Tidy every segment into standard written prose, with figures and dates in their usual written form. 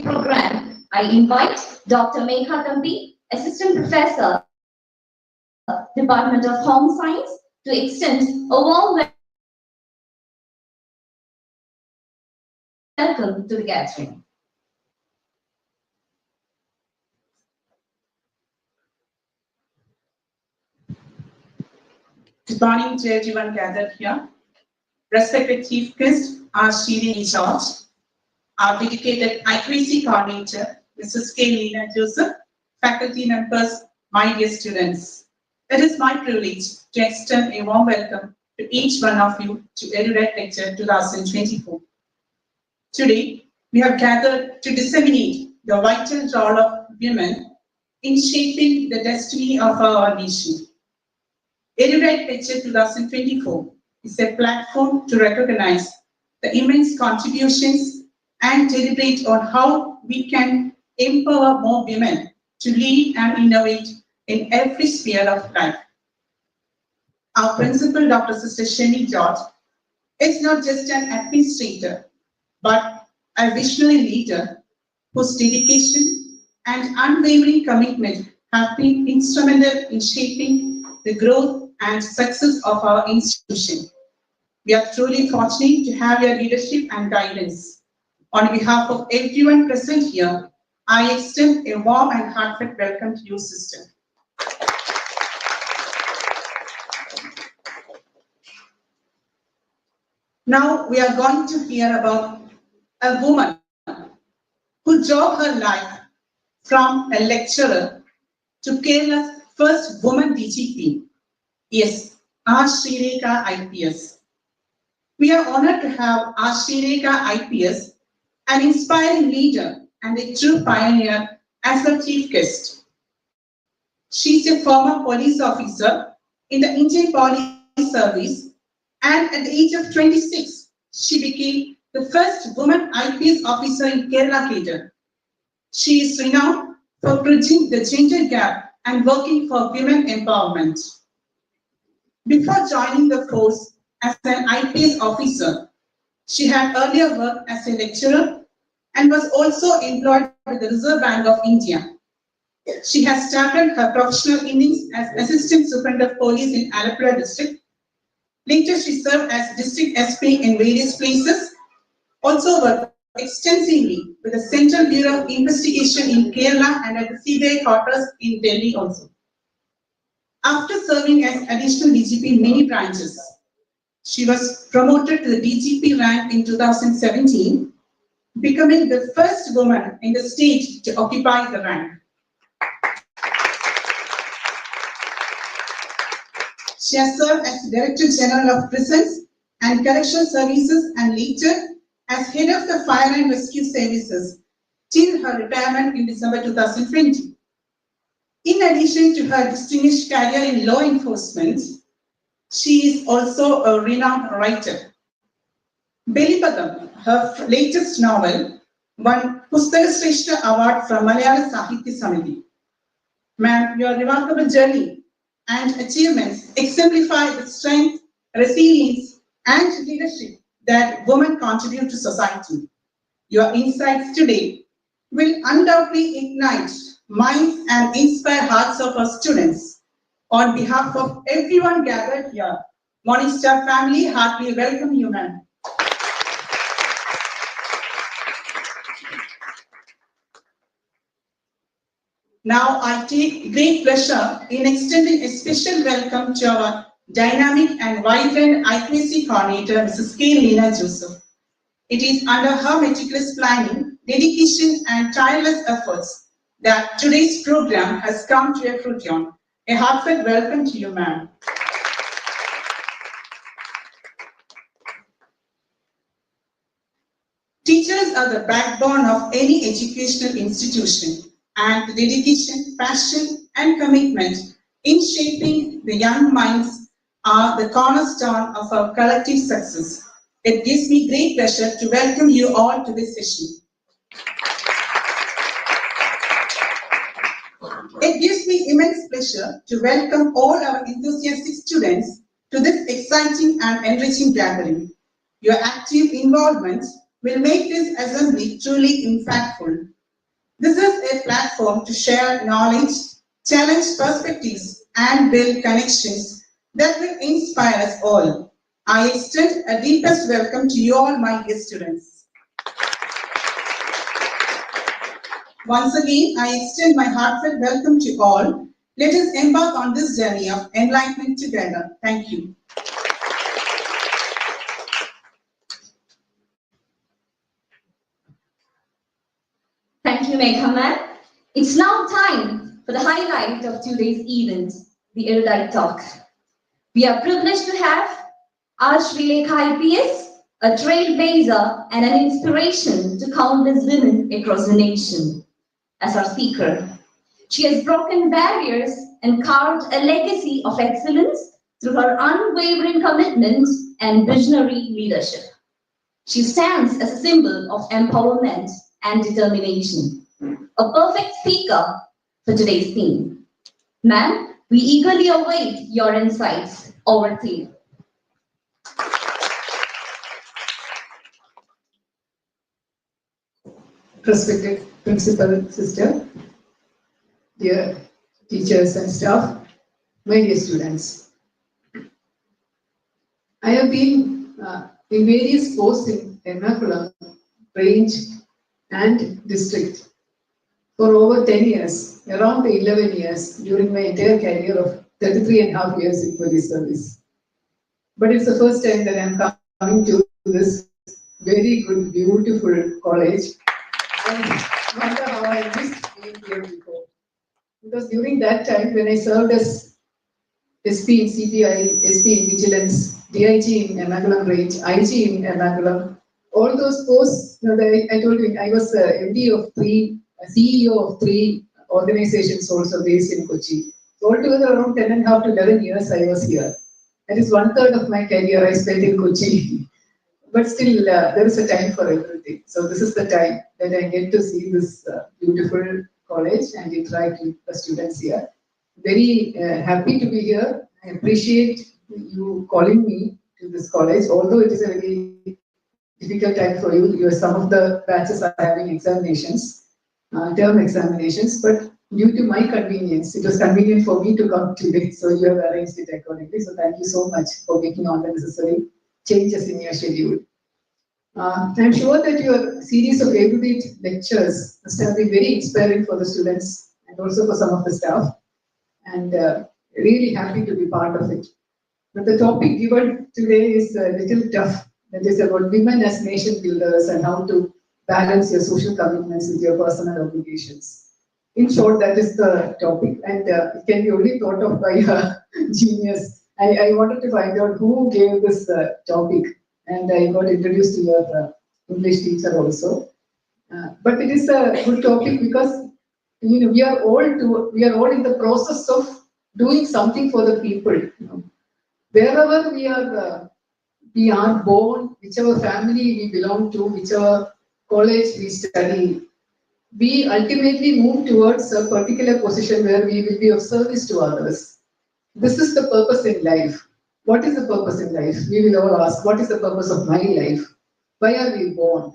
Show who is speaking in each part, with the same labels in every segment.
Speaker 1: Program, I invite Dr. Megha Thambi, Assistant Professor, Department of Home Science, to extend a warm welcome to the gathering.
Speaker 2: Good morning to everyone gathered here. Respected Chief Guest, our Shri George, our dedicated IQAC coordinator, Mrs. K. Leena Joseph, faculty members, my dear students. It is my privilege to extend a warm welcome to each one of you to Erudite Lecture 2024. Today, we have gathered to disseminate the vital role of women in shaping the destiny of our nation. Erudite Lecture 2024 is a platform to recognize the immense contributions and deliberate on how we can empower more women to lead and innovate in every sphere of life. Our principal, Dr. Sister Shemi George, is not just an administrator, but a visionary leader whose dedication and unwavering commitment have been instrumental in shaping the growth and success of our institution. We are truly fortunate to have your leadership and guidance. On behalf of everyone present here, I extend a warm and heartfelt welcome to you, sister. Now we are going to hear about a woman who drove her life from a lecturer to Kerala's first woman DGP. Yes, R. Srireka IPS. We are honored to have R. Srireka IPS, an inspiring leader and a true pioneer, as our chief guest. She is a former police officer in the Indian Police Service, and at the age of 26, she became the first woman IPS officer in Kerala cadre. She is renowned for bridging the gender gap and working for women empowerment. Before joining the force as an IPS officer, she had earlier worked as a lecturer and was also employed with the Reserve Bank of India. She has started her professional innings as Assistant Superintendent of Police in Alappuzha district. Later, she served as District SP in various places, also worked extensively with the Central Bureau of Investigation in Kerala and at the CBI quarters in Delhi also. After serving as additional DGP in many branches, she was promoted to the DGP rank in 2017, becoming the first woman in the state to occupy the rank. She has served as Director General of Prisons and Correctional Services and later as Head of the Fire and Rescue Services till her retirement in December 2020. In addition to her distinguished career in law enforcement, she is also a renowned writer. Belipadam, her latest novel, won Pustagashreshta Award from Malayalam Sahitya Samiti. Ma'am, your remarkable journey and achievements exemplify the strength, resilience, and leadership that women contribute to society. Your insights today will undoubtedly ignite minds and inspire hearts of our students. On behalf of everyone gathered here, Morning Star family, heartily welcome you, ma'am. Now I take great pleasure in extending a special welcome to our dynamic and vibrant IQAC coordinator, Mrs. K. Leena Joseph. It is under her meticulous planning, dedication, and tireless efforts that today's program has come to a fruition. A heartfelt welcome to you, ma'am. Teachers are the backbone of any educational institution, and the dedication, passion, and commitment in shaping the young minds are the cornerstone of our collective success. It gives me great pleasure to welcome you all to this session. It gives me immense pleasure to welcome all our enthusiastic students to this exciting and enriching gathering. Your active involvement will make this assembly truly impactful. This is a platform to share knowledge, challenge perspectives, and build connections that will inspire us all. I extend a deepest welcome to you all, my dear students. Once again, I extend my heartfelt welcome to all. Let us embark on this journey of enlightenment together. Thank you.
Speaker 1: Thank you, Megha ma'am. It's now time for the highlight of today's event, the Erudite Talk. We are privileged to have our Sri Lekha IPS, a trailblazer and an inspiration to countless women across the nation, as our speaker. She has broken barriers and carved a legacy of excellence through her unwavering commitment and visionary leadership. She stands as a symbol of empowerment and determination, a perfect speaker for today's theme. Ma'am, we eagerly await your insights. Over to you.
Speaker 3: Respected Principal Sister, dear teachers and staff, my dear students. I have been in various posts in Ernakulam, range and district for over 10 years, around 11 years during my entire career of 33 and a half years in police service. But it's the first time that I'm coming to this very good, beautiful college. I wonder how I missed being here before. Because during that time, when I served as SP in CBI, SP in Vigilance, DIG in Ernakulam Range, IG in Ernakulam, all those posts, I told you, I was MD of CEO of 3 organizations also based in Kochi. So altogether around 10 and a half to 11 years I was here. That is 1/3 of my career I spent in Kochi. But still, there is a time for everything. So this is the time that I get to see this beautiful college and interact with the students here. Very happy to be here. I appreciate you calling me to this college, although it is a very difficult time for you. Some of the batches are having examinations, term examinations, but due to my convenience, it was convenient for me to come today. So you have arranged it accordingly. So thank you so much for making all the necessary changes in your schedule. I'm sure that your series of erudite lectures must have been very inspiring for the students and also for some of the staff, and really happy to be part of it. But the topic given today is a little tough. That is about women as nation builders and how to balance your social commitments with your personal obligations. In short, that is the topic, and it can be only thought of by a genius. I wanted to find out who gave this topic, and I got introduced to your English teacher also. But it is a good topic because we are all in the process of doing something for the people. Wherever we are born, whichever family we belong to, whichever college we study, we ultimately move towards a particular position where we will be of service to others. This is the purpose in life. What is the purpose in life? We will all ask, what is the purpose of my life? Why are we born?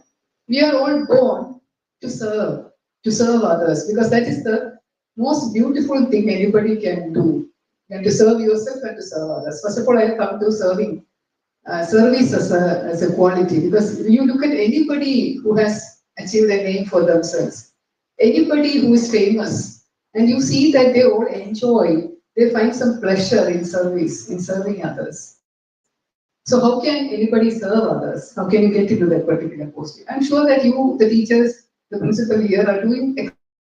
Speaker 3: We are all born to serve others, because that is the most beautiful thing anybody can do. You have to serve yourself and to serve others. First of all, I come to serving service as a quality, because you look at anybody who has achieved a name for themselves, anybody who is famous, and you see that they all enjoy, they find some pleasure in service, in serving others. So how can anybody serve others? How can you get into that particular post? I'm sure that you, the teachers, the principal here are doing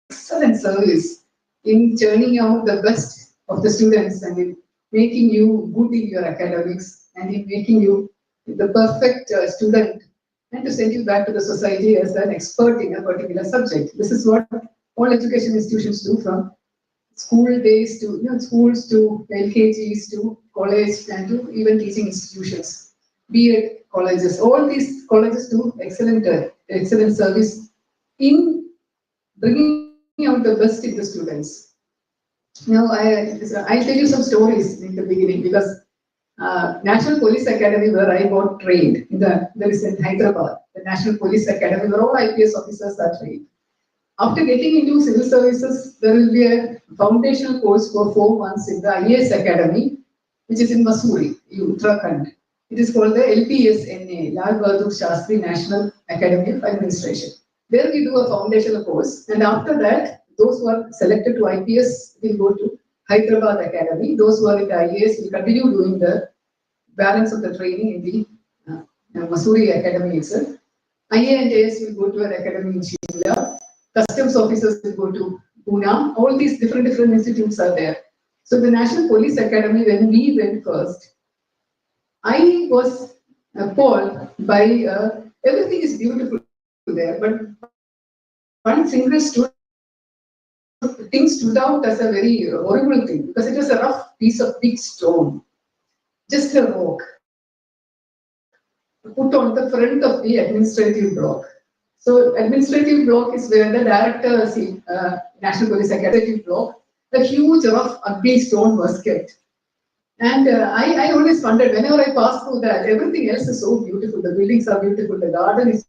Speaker 3: excellent service in churning out the best of the students and in making you good in your academics and in making you the perfect student and to send you back to the society as an expert in a particular subject. This is what all education institutions do, from school days to schools to LKGs to college and to even teaching institutions, B.Ed colleges. All these colleges do excellent service in bringing out the best in the students. Now, I'll tell you some stories in the beginning, because National Police Academy, where I got trained, there is in Hyderabad, the National Police Academy, where all IPS officers are trained. After getting into civil services, there will be a foundational course for 4 months in the IAS Academy, which is in Mussoorie, Uttarakhand. It is called the LPSNA, Lal Bahadur Shastri National Academy of Administration. There we do a foundational course, and after that, those who are selected to IPS will go to Hyderabad Academy. Those who are in the IAS will continue doing the balance of the training in the Mussoorie Academy itself. IA and AS will go to an academy in Shimla. Customs officers will go to Pune. All these different institutes are there. So the National Police Academy, when we went first, I was appalled by everything is beautiful there, but one single thing stood out as a very horrible thing, because it was a rough piece of big stone, just a rock, put on the front of the administrative block. So administrative block is where the director, National Police Academy block, a huge rough ugly stone was kept. And I always wondered, whenever I pass through that, everything else is so beautiful. The buildings are beautiful, the garden is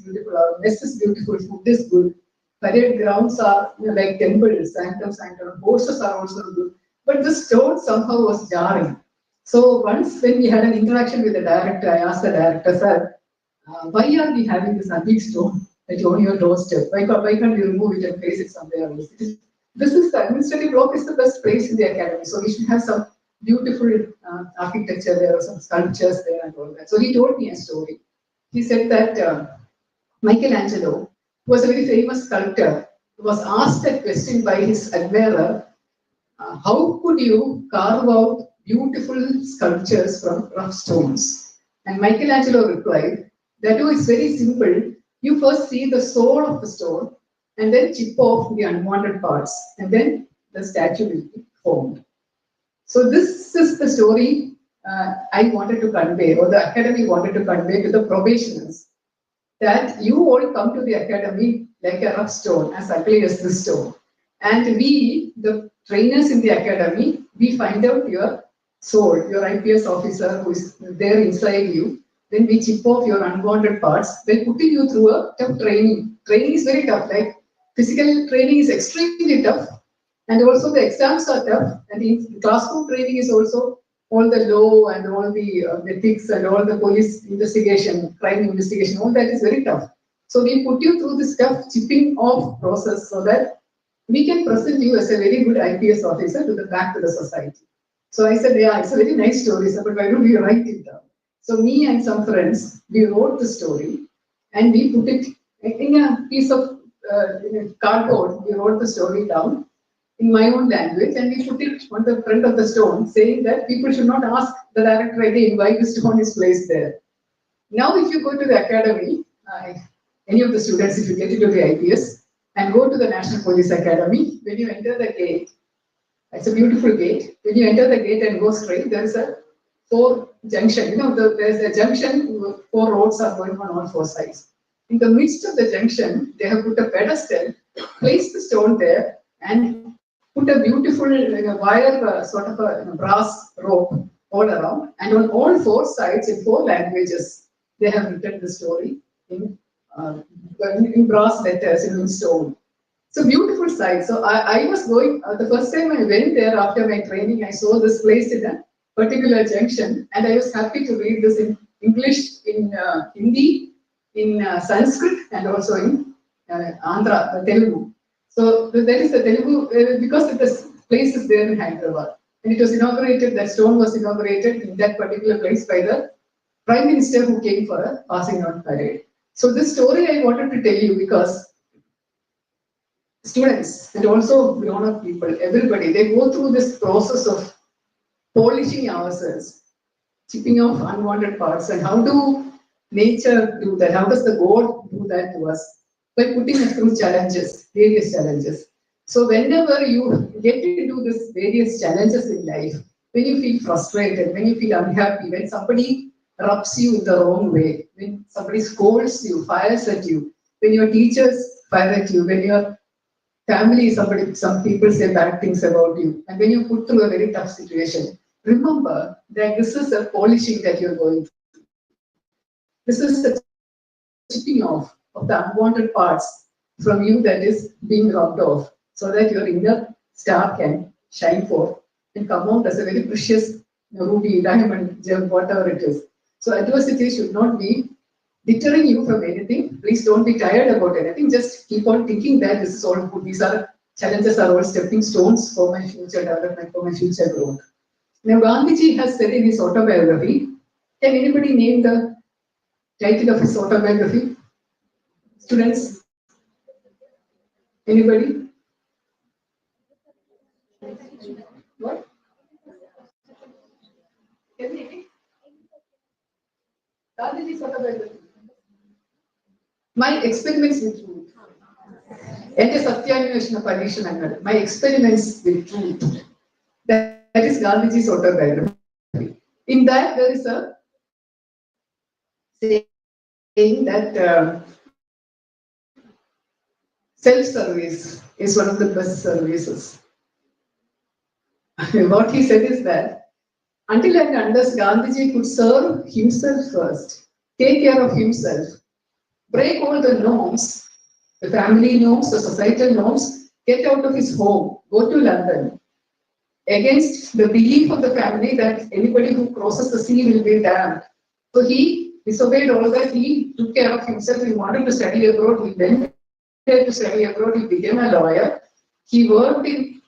Speaker 3: beautiful, our mess is beautiful, food is good. Parade grounds are like temples, sanctum, horses are also good. But the stone somehow was jarring. So once when we had an interaction with the director, I asked the director, sir, why are we having this ugly stone like on your doorstep? Why can't we remove it and place it somewhere else? This is the administrative block is the best place in the academy. So we should have some beautiful architecture there, some sculptures there and all that. So he told me a story. He said that Michelangelo, who was a very famous sculptor, was asked a question by his admirer, how could you carve out beautiful sculptures from rough stones? And Michelangelo replied, that is very simple. You first see the soul of the stone and then chip off the unwanted parts, and then the statue will be formed. So this is the story I wanted to convey, or the academy wanted to convey to the probationers, that you all come to the academy like a rough stone, as ugly as this stone. And we, the trainers in the academy, we find out your soul, your IPS officer who is there inside you. Then we chip off your unwanted parts, then putting you through a tough training. Training is very tough, like physical training is extremely tough, and also the exams are tough, and in classroom training is also all the law and all the ethics and all the police investigation, crime investigation, all that is very tough. So we put you through this tough chipping off process so that we can present you as a very good IPS officer to the back to the society. So I said, yeah, it's a very nice story, sir, but why don't you write it down? So me and some friends, we wrote the story and we put it in a piece of cardboard. We wrote the story down in my own language and we put it on the front of the stone, saying that people should not ask the director again why the stone is placed there. Now if you go to the academy, any of the students, if you get into the IPS and go to the National Police Academy, when you enter the gate, it's a beautiful gate. When you enter the gate and go straight, there is a 4 junction. There's a junction, 4 roads are going on all 4 sides. In the midst of the junction, they have put a pedestal, placed the stone there, and put a beautiful wire, sort of a brass rope all around. And on all 4 sides, in 4 languages, they have written the story in brass letters in stone. It's a beautiful site. So I was going, the first time I went there after my training, I saw this place in a particular junction, and I was happy to read this in English, in Hindi, in Sanskrit, and also in Andhra, Telugu. So that is the Telugu, because this place is there in Hyderabad. And it was inaugurated, that stone was inaugurated in that particular place by the Prime Minister who came for a passing out parade. So this story I wanted to tell you because students and also grown-up people, everybody, they go through this process of polishing ourselves, chipping off unwanted parts. And how do nature do that? How does the God do that to us? By putting us through challenges, various challenges. So whenever you get into these various challenges in life, when you feel frustrated, when you feel unhappy, when somebody rubs you in the wrong way, when somebody scolds you, fires at you, when your teachers fire at you, when your family, some people say bad things about you, and when you put through a very tough situation, remember that this is a polishing that you're going through. This is a chipping off of the unwanted parts from you that is being rubbed off, so that your inner star can shine forth and come out as a very precious ruby, diamond, gem, whatever it is. So adversity should not be deterring you from anything. Please don't be tired about anything. Just keep on thinking that this is all good. These are challenges are all stepping stones for my future development, for my future growth. Now, Gandhiji has said in his autobiography, can anybody name the title of his autobiography? Students? Anybody? What? Gandhiji's autobiography. My experiments with truth. എന്റെ സത്യാന്വേഷണ പരീക്ഷണങ്ങൾ, my experiments with truth. That is Gandhiji's autobiography. In that, there is a saying that self-service is one of the best services. What he said is that until and unless Gandhiji could serve himself first, take care of himself, break all the norms, the family norms, the societal norms, get out of his home, go to London, against the belief of the family that anybody who crosses the sea will be damned. So he disobeyed all that, he took care of himself, he wanted to study abroad, he went there to study abroad, he became a lawyer, he worked in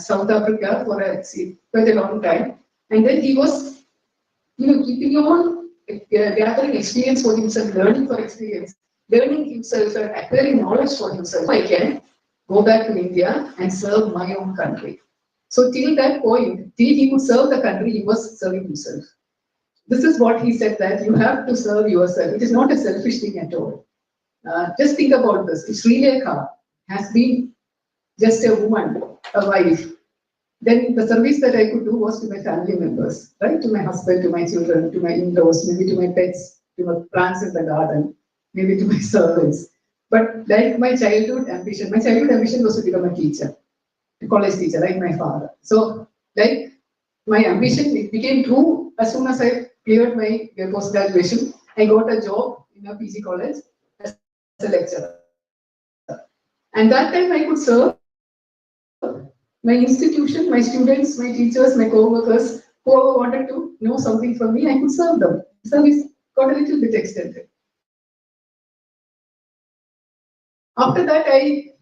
Speaker 3: South Africa for quite a long time, and then he was keeping on gathering experience for himself, learning for experience, learning himself and acquiring knowledge for himself. I can go back to India and serve my own country. So till that point, till he could serve the country, he was serving himself. This is what he said, that you have to serve yourself. It is not a selfish thing at all. Just think about this. If Sri Lanka has been just a woman, a wife, then the service that I could do was to my family members, right? To my husband, to my children, to my in-laws, maybe to my pets, to my plants in the garden, maybe to my servants. But like my childhood ambition was to become a teacher, a college teacher, like my father. So, like my ambition, it became true as soon as I cleared my post-graduation. I got a job in a PG college as a lecturer. And that time I could serve my institution, my students, my teachers, my co-workers, whoever wanted to know something from me, I could serve them. Service got a little bit extended. After that, I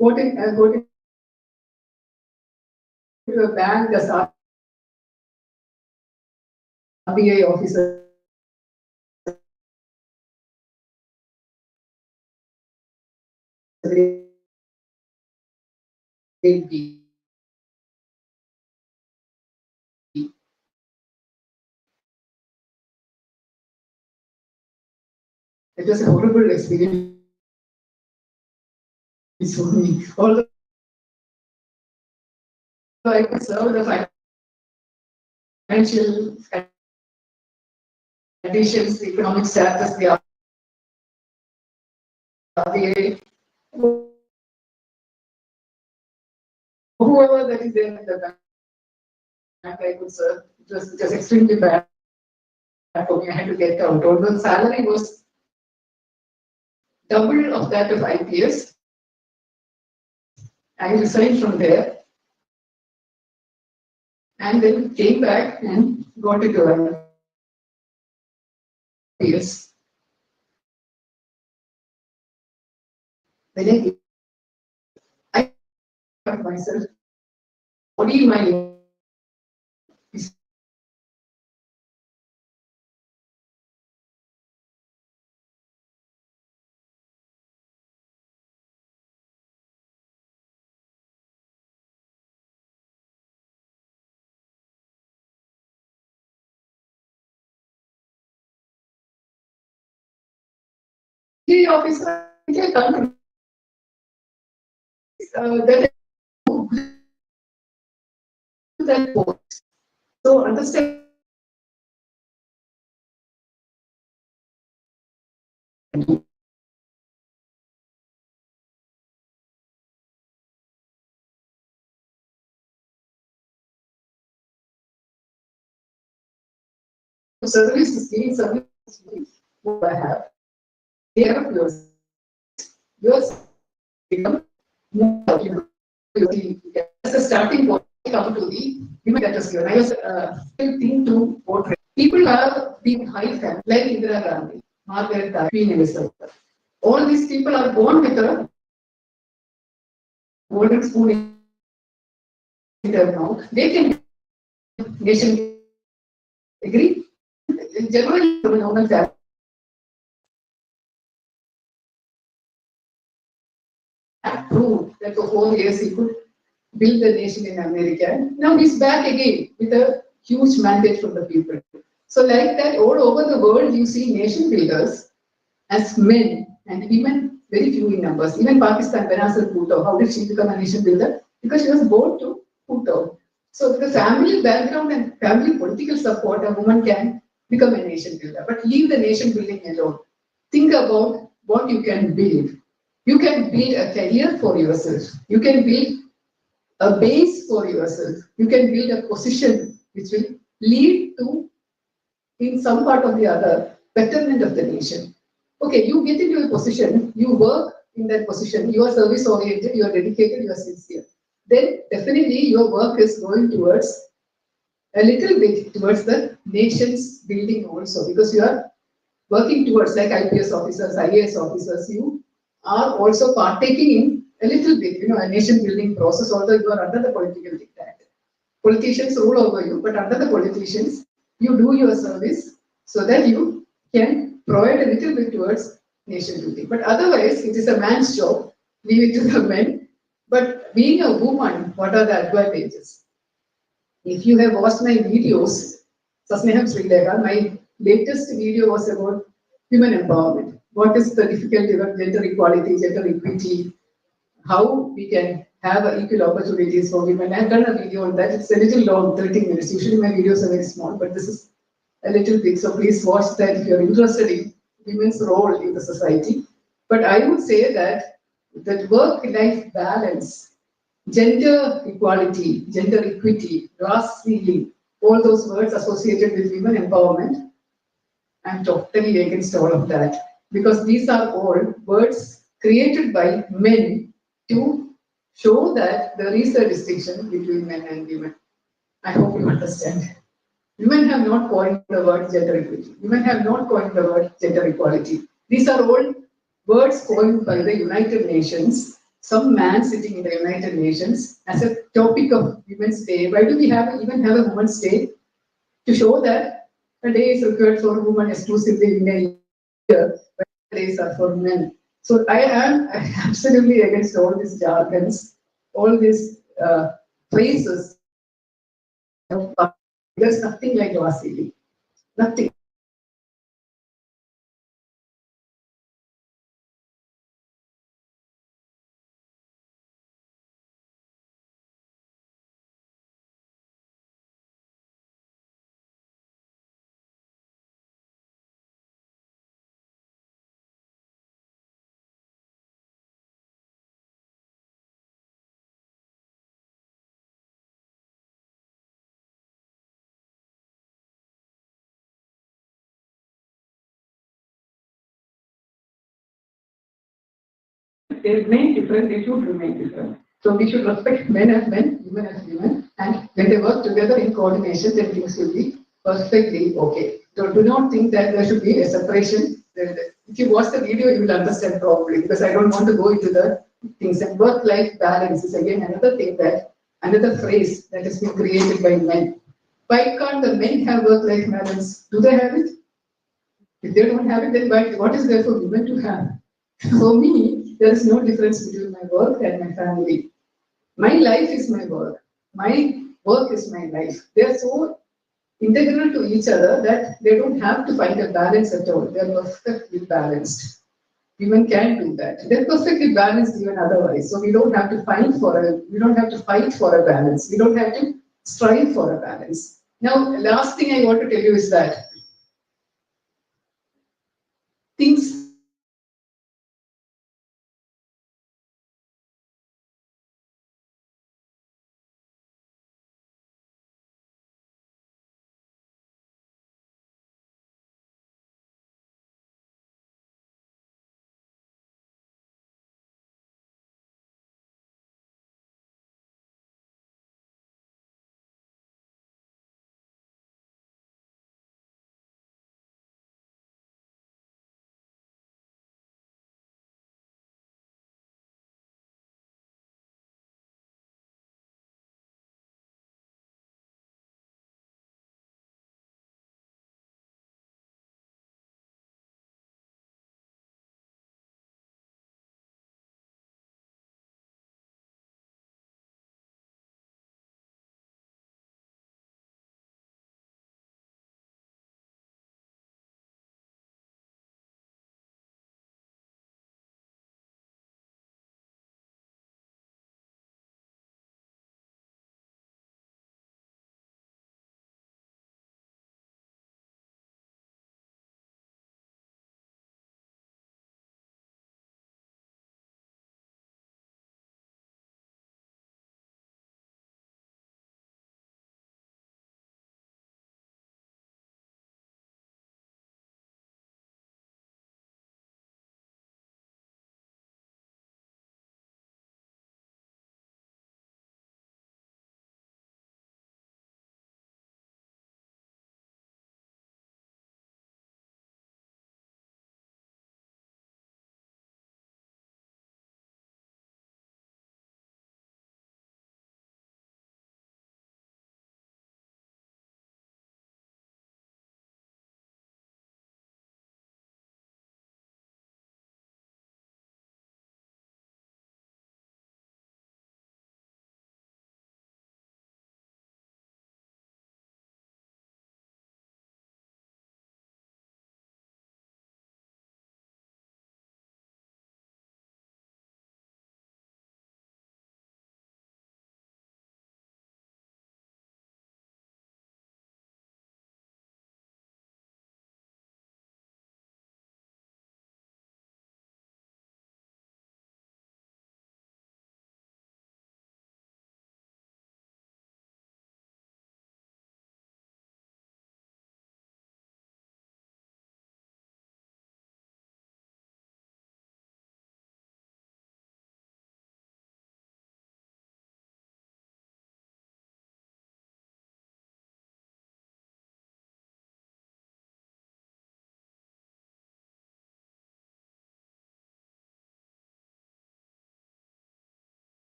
Speaker 3: got into a bank as RBI officer. It was a horrible experience for me. Although I could serve the financial conditions, the economic status, the RBI, whoever that is there in the bank, I could serve. It was extremely bad for me. I had to get out. Although the salary was double of that of IPS. I resigned from there and then came back and got into IPS. When I asked myself, what do you mind? Officer, that so understand service is giving service what I have. Care of yours become more as a starting point come to the human that is given. I was thing to portray. People have been high family, like Indira Gandhi, Margaret Thatcher, Queen Elizabeth. All these people are born with a golden spoon in their mouth. They can nation agree. Generally, normal family. Proved that for 4 years he could build the nation in America. Now he's back again with a huge mandate from the people. So like that, all over the world, you see nation builders as men and women, very few in numbers. Even Pakistan, Benazir Bhutto, how did she become a nation builder? Because she was born to Bhutto. So the family background and family political support, a woman can become a nation builder. But leave the nation building alone. Think about what you can build. You can build a career for yourself. You can build a base for yourself. You can build a position which will lead to, in some part or the other, betterment of the nation. Okay, you get into a position, you work in that position, you are service oriented, you are dedicated, you are sincere. Then definitely your work is going towards a little bit towards the nation's building also, because you are working towards, like IPS officers, IAS officers, you are also partaking in a little bit, a nation building process, although you are under the political diktat. Politicians rule over you, but under the politicians, you do your service so that you can provide a little bit towards nation building. But otherwise, it is a man's job, leave it to the men. But being a woman, what are the advantages? If you have watched my videos, Sasneham Srilekha, my latest video was about women empowerment. What is the difficulty of gender equality, gender equity, how we can have equal opportunities for women. I've done a video on that. It's a little long, 30 minutes. Usually my videos are very small, but this is a little big. So please watch that if you're interested in women's role in the society. But I would say that work-life balance, gender equality, gender equity, glass ceiling, all those words associated with women empowerment, I'm totally against all of that, because these are all words created by men to show that there is a distinction between men and women. I hope you understand. Women have not coined the word gender equity. Women have not coined the word gender equality. These are all words coined by the United Nations. Some man sitting in the United Nations as a topic of Women's Day. Why do we even have a Women's Day? To show that a day is required for a woman exclusively in a year, but days are for men. So I am absolutely against all these jargons, all these phrases. There's nothing like Vasili. Nothing. they remain different, they should remain different. So we should respect men as men, women as women, and when they work together in coordination, then things will be perfectly okay. So do not think that there should be a separation. If you watch the video, you will understand probably, because I don't want to go into the things. And work-life balance is again another thing, that another phrase that has been created by men. Why can't the men have work-life balance? Do they have it? If they don't have it, then what is there for women to have? For me, there is no difference between my work and my family. My life is my work. My work is my life. They are so integral to each other that they don't have to find a balance at all. They are perfectly balanced. Women can do that. They're perfectly balanced even otherwise. So we don't have to fight for a balance. We don't have to strive for a balance. Now, last thing I want to tell you is that things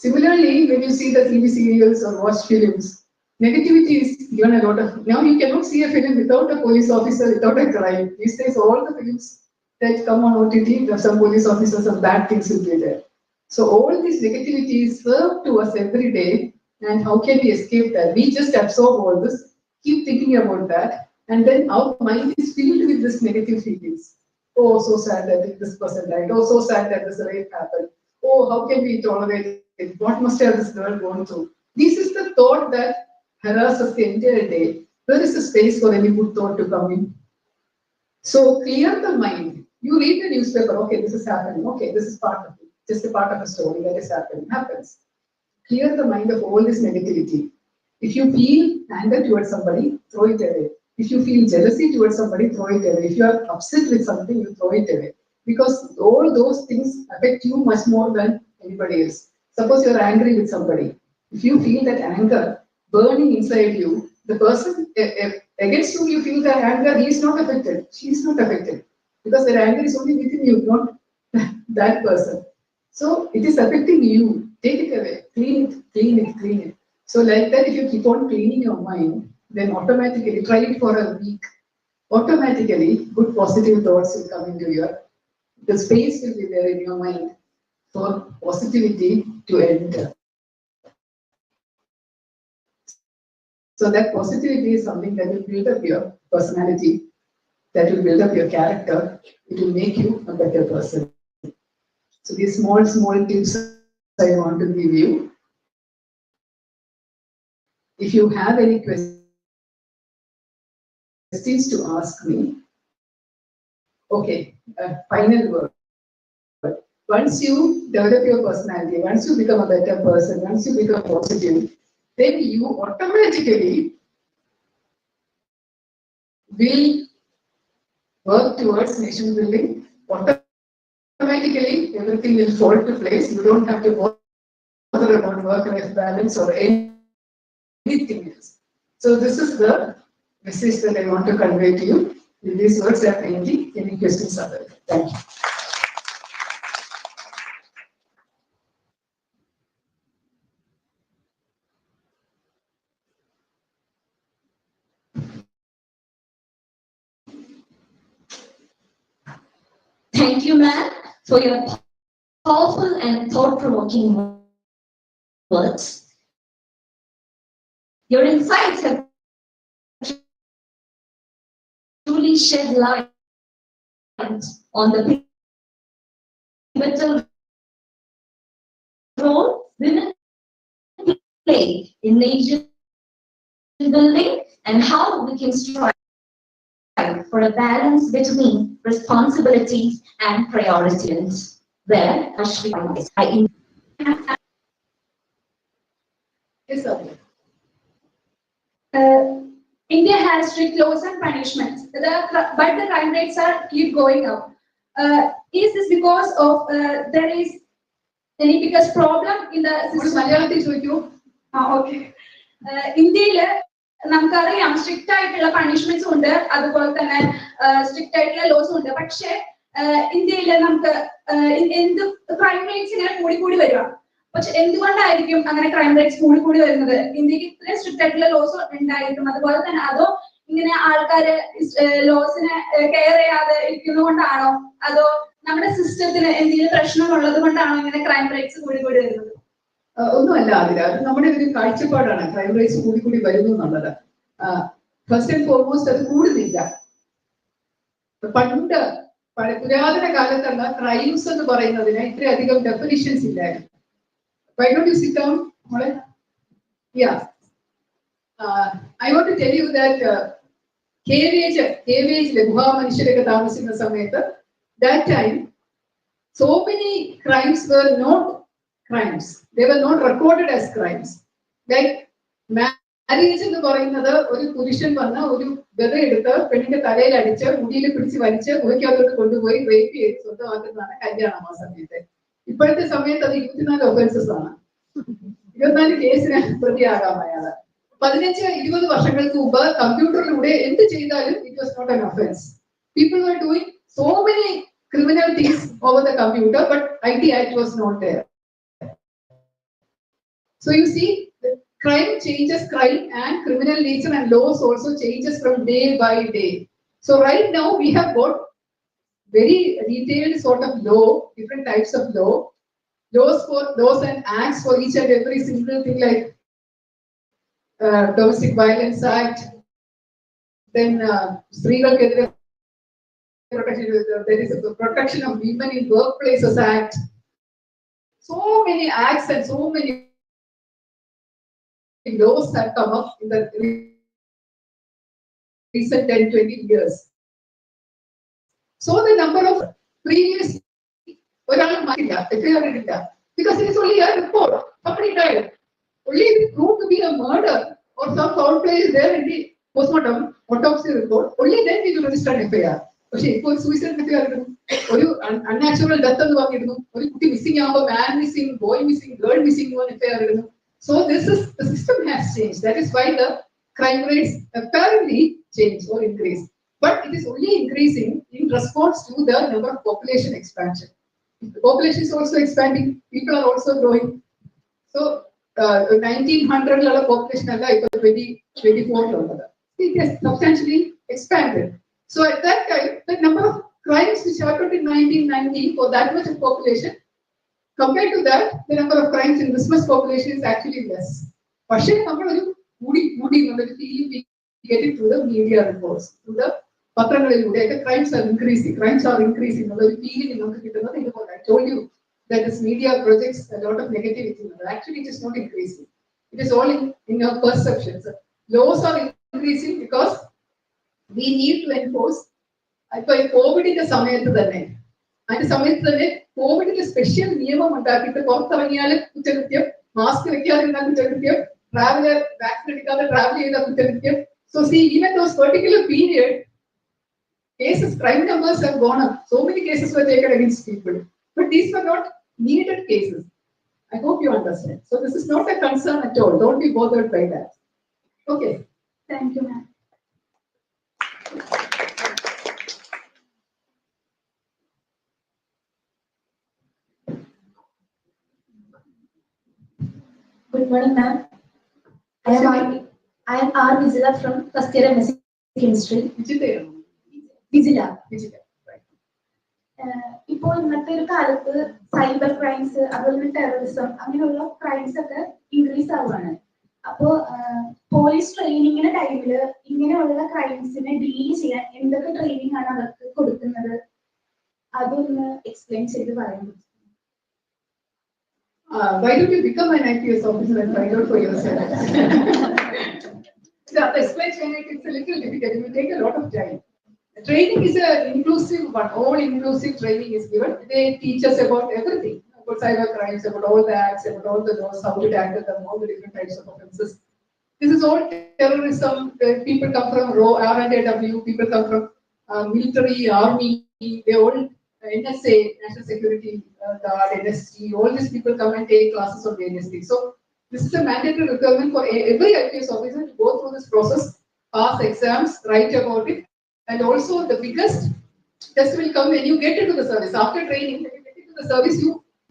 Speaker 3: Similarly, when you see the TV serials or watch films, negativity is given a lot of. Now you cannot see a film without a police officer, without a crime. These days, all the films that come on OTT, there's some police officers, some bad things will be there. So all this negativity is served to us every day, and how can we escape that? We just absorb all this, keep thinking about that, and then our mind is filled with this negative feelings. Oh, so sad that this person died. Oh, so sad that this rape happened. oh, how can we tolerate it? What must have this girl gone through? This is the thought that harasses the entire day. There is a space for any good thought to come in. So clear the mind. You read the newspaper, okay, this is happening, okay, this is part of it, just a part of a story that is happening, happens. Clear the mind of all this negativity. If you feel anger towards somebody, throw it away. If you feel jealousy towards somebody, throw it away. If you are upset with something, you throw it away. Because all those things affect you much more than anybody else. Suppose you are angry with somebody. If you feel that anger burning inside you, the person against whom you feel that anger, he is not affected. She is not affected. Because that anger is only within you, not that person. So it is affecting you. Take it away. Clean it, clean it, clean it. So like that, if you keep on cleaning your mind, then automatically, try it for a week. Automatically, good positive thoughts will come into your, the space will be there in your mind for positivity to enter. So that positivity is something that will build up your personality, that will build up your character, it will make you a better person. So these small, small tips I want to give you. If you have any questions to ask me, okay, final word. Once you develop your personality, once you become a better person, once you become positive, then you automatically will work towards nation building. Automatically, everything will fall to place. You don't have to bother about work-life balance or anything else. So this is the message that I want to convey to you. With these words, I am ending. Any questions are there? Thank you.
Speaker 1: Thank you, ma'am, for your powerful and thought-provoking words. Your insights have truly shed light on the pivotal role women play in nation building and how we can strive for a balance between responsibilities and priorities. Where I
Speaker 3: Yes, sir.
Speaker 4: India has strict laws and punishments, but the crime rates are keep going up. Is this because of there is any biggest problem in the system? Okay. ഇന്ത്യയില് നമുക്കറിയാം strict ആയിട്ടുള്ള punishments ഉണ്ട്, അതുപോലെ തന്നെ strict ആയിട്ടുള്ള ലോസും ഉണ്ട്. പക്ഷേ ഇന്ത്യയില് നമുക്ക് എന്ത് ക്രൈം റേറ്റ്സ് ഇങ്ങനെ കൂടി വരിക. പക്ഷെ എന്തുകൊണ്ടായിരിക്കും അങ്ങനെ ക്രൈം റേറ്റ്സ് കൂടി വരുന്നത്? ഇന്ത്യക്ക് ഇത്രയും സ്ട്രിക്റ്റ് ആയിട്ടുള്ള ലോസ് ഉണ്ടായിട്ടും അതുപോലെ തന്നെ അതോ ഇങ്ങനെ ആൾക്കാര് ലോസിനെ കെയർ ചെയ്യാതെ ഇരിക്കുന്നതുകൊണ്ടാണോ, അതോ നമ്മുടെ സിസ്റ്റത്തിന് എന്തെങ്കിലും പ്രശ്നമുള്ളത് കൊണ്ടാണോ ഇങ്ങനെ ക്രൈം റേറ്റ്സ് കൂടി വരുന്നത്?
Speaker 3: ഒന്നുമല്ല അതിൽ, അത് നമ്മുടെ ഒരു കാഴ്ചപ്പാടാണ്. ക്രൈം റേറ്റ്സ് കൂടി വരുന്നു എന്നുള്ളത്. ഫസ്റ്റ് ആൻഡ് ഫോർമോസ്റ്റ് അത് കൂടുന്നില്ല. പണ്ട് പുരാതന കാലത്തുള്ള ക്രൈംസ് എന്ന് പറയുന്നതിന് ഇത്രയധികം ഡെഫിനിഷൻസ് ഇല്ലായിരുന്നു. Why don't you sit down? Yeah. I want to tell you that കേവേജിലെ ഗുഹാമനുഷ്യരൊക്കെ താമസിക്കുന്ന സമയത്ത്, that time so many crimes were not crimes. They were not recorded as crimes. Like marriage എന്ന് പറയുന്നത്, ഒരു പുരുഷൻ വന്ന് ഒരു ഗത എടുത്ത് പെണ്ണിന്റെ തലയിൽ അടിച്ച് മുടിയിൽ പിടിച്ച് വലിച്ച് ഗുഹയ്ക്കകത്തോട്ട് കൊണ്ടുപോയി റേപ്പ് ചെയ്ത് സ്വന്തമാക്കുന്നതാണ് കല്യാണം. ആ സമയത്ത്, ഇപ്പോഴത്തെ സമയത്ത് അത് 24 ഒഫൻസസ് ആണ്. 24 കേസിന് പ്രതിയാകാം അയാള്. 15-20 വർഷങ്ങൾക്ക് മുമ്പ് കമ്പ്യൂട്ടറിലൂടെ എന്ത് ചെയ്താലും it was not an offense. People were doing so many criminal things over the computer, but IT Act was not there. So you see, the crime changes, crime and criminal nature and laws also changes from day by day. So right now we have got very detailed sort of law, different types of laws and acts for each and every single thing, like Domestic Violence Act, then Srigalkedre protection, there is a Protection of Women in Workplaces Act. so many acts and so many laws have come up in the recent 10, 20 years. So the number of previous because it is only a report. Somebody died. Only if it proved to be a murder or some foul play is there in the postmortem autopsy report, only then we will register an FIR. Okay, for suicide FIR, unnatural death missing, man missing, boy missing, girl missing, FIR. So the system has changed. That is why the crime rates apparently change or increase. But it is only increasing in response to the number of population expansion. The population is also expanding, people are also growing. So 1900 population 2024 it has substantially expanded. So at that time, the number of crimes which happened in 1990 for that much of population, compared to that, the number of crimes in Christmas population is actually less. But we get it through the media reports, through the crimes are increasing. Crimes are increasing. I told you that this media projects a lot of negativity. Actually, it is not increasing. It is all in your perceptions. Laws are increasing because we need to enforce. COVID in the സമയത്ത് തന്നെ അതിന്റെ സമയത്ത് തന്നെ കോവിഡിന്റെ special നിയമം ഉണ്ടാക്കിയിട്ട് പുറത്തിറങ്ങിയാൽ കുറ്റകൃത്യം, mask വെക്കാതിരുന്നാൽ കുറ്റകൃത്യം, ട്രാവലർ വാക്സിൻ എടുക്കാതെ ട്രാവൽ ചെയ്ത കുറ്റകൃത്യം. So see, even those particular period, cases, crime numbers have gone up. So many cases were taken against people. But these were not needed cases. I hope you understand. So this is not a concern at all. Don't be bothered by that. Okay.
Speaker 4: Thank you, ma'am.
Speaker 1: Good morning, ma'am. I am R. Vizila from first year MSc Chemistry. Vizila.
Speaker 4: ഇപ്പോൾ ഇന്നത്തെ ഒരു കാലത്ത് cyber crimes, അതുപോലെ terrorism, അങ്ങനെയുള്ള crimes ഒക്കെ increase ആവുകയാണ്. അപ്പോ police ട്രെയിനിങ്ങിന്റെ ടൈമില് ഇങ്ങനെയുള്ള ക്രൈംസിനെ ഡീൽ ചെയ്യാൻ എന്തൊക്കെ ട്രെയിനിങ് ആണ് അവർക്ക് കൊടുക്കുന്നത്, അതൊന്ന് എക്സ്പ്ലെയിൻ ചെയ്ത് പറയാൻ പറ്റും?
Speaker 3: Why don't you become an IPS officer and find out for yourself? The explanation it's a little difficult. It will take a lot of time. Training is an inclusive one. All inclusive training is given. They teach us about everything, about cyber crimes, about all the acts, about all the laws, how to tackle them, all the different types of offences. This is all terrorism. People come from RNAW. People come from military, army. They all NSA, National Security Guard, NSG. All these people come and take classes on various things. So this is a mandatory requirement for every IPS officer to go through this process, pass exams, write about it. And also the biggest test will come when you get into the service. After training, when you get into the service,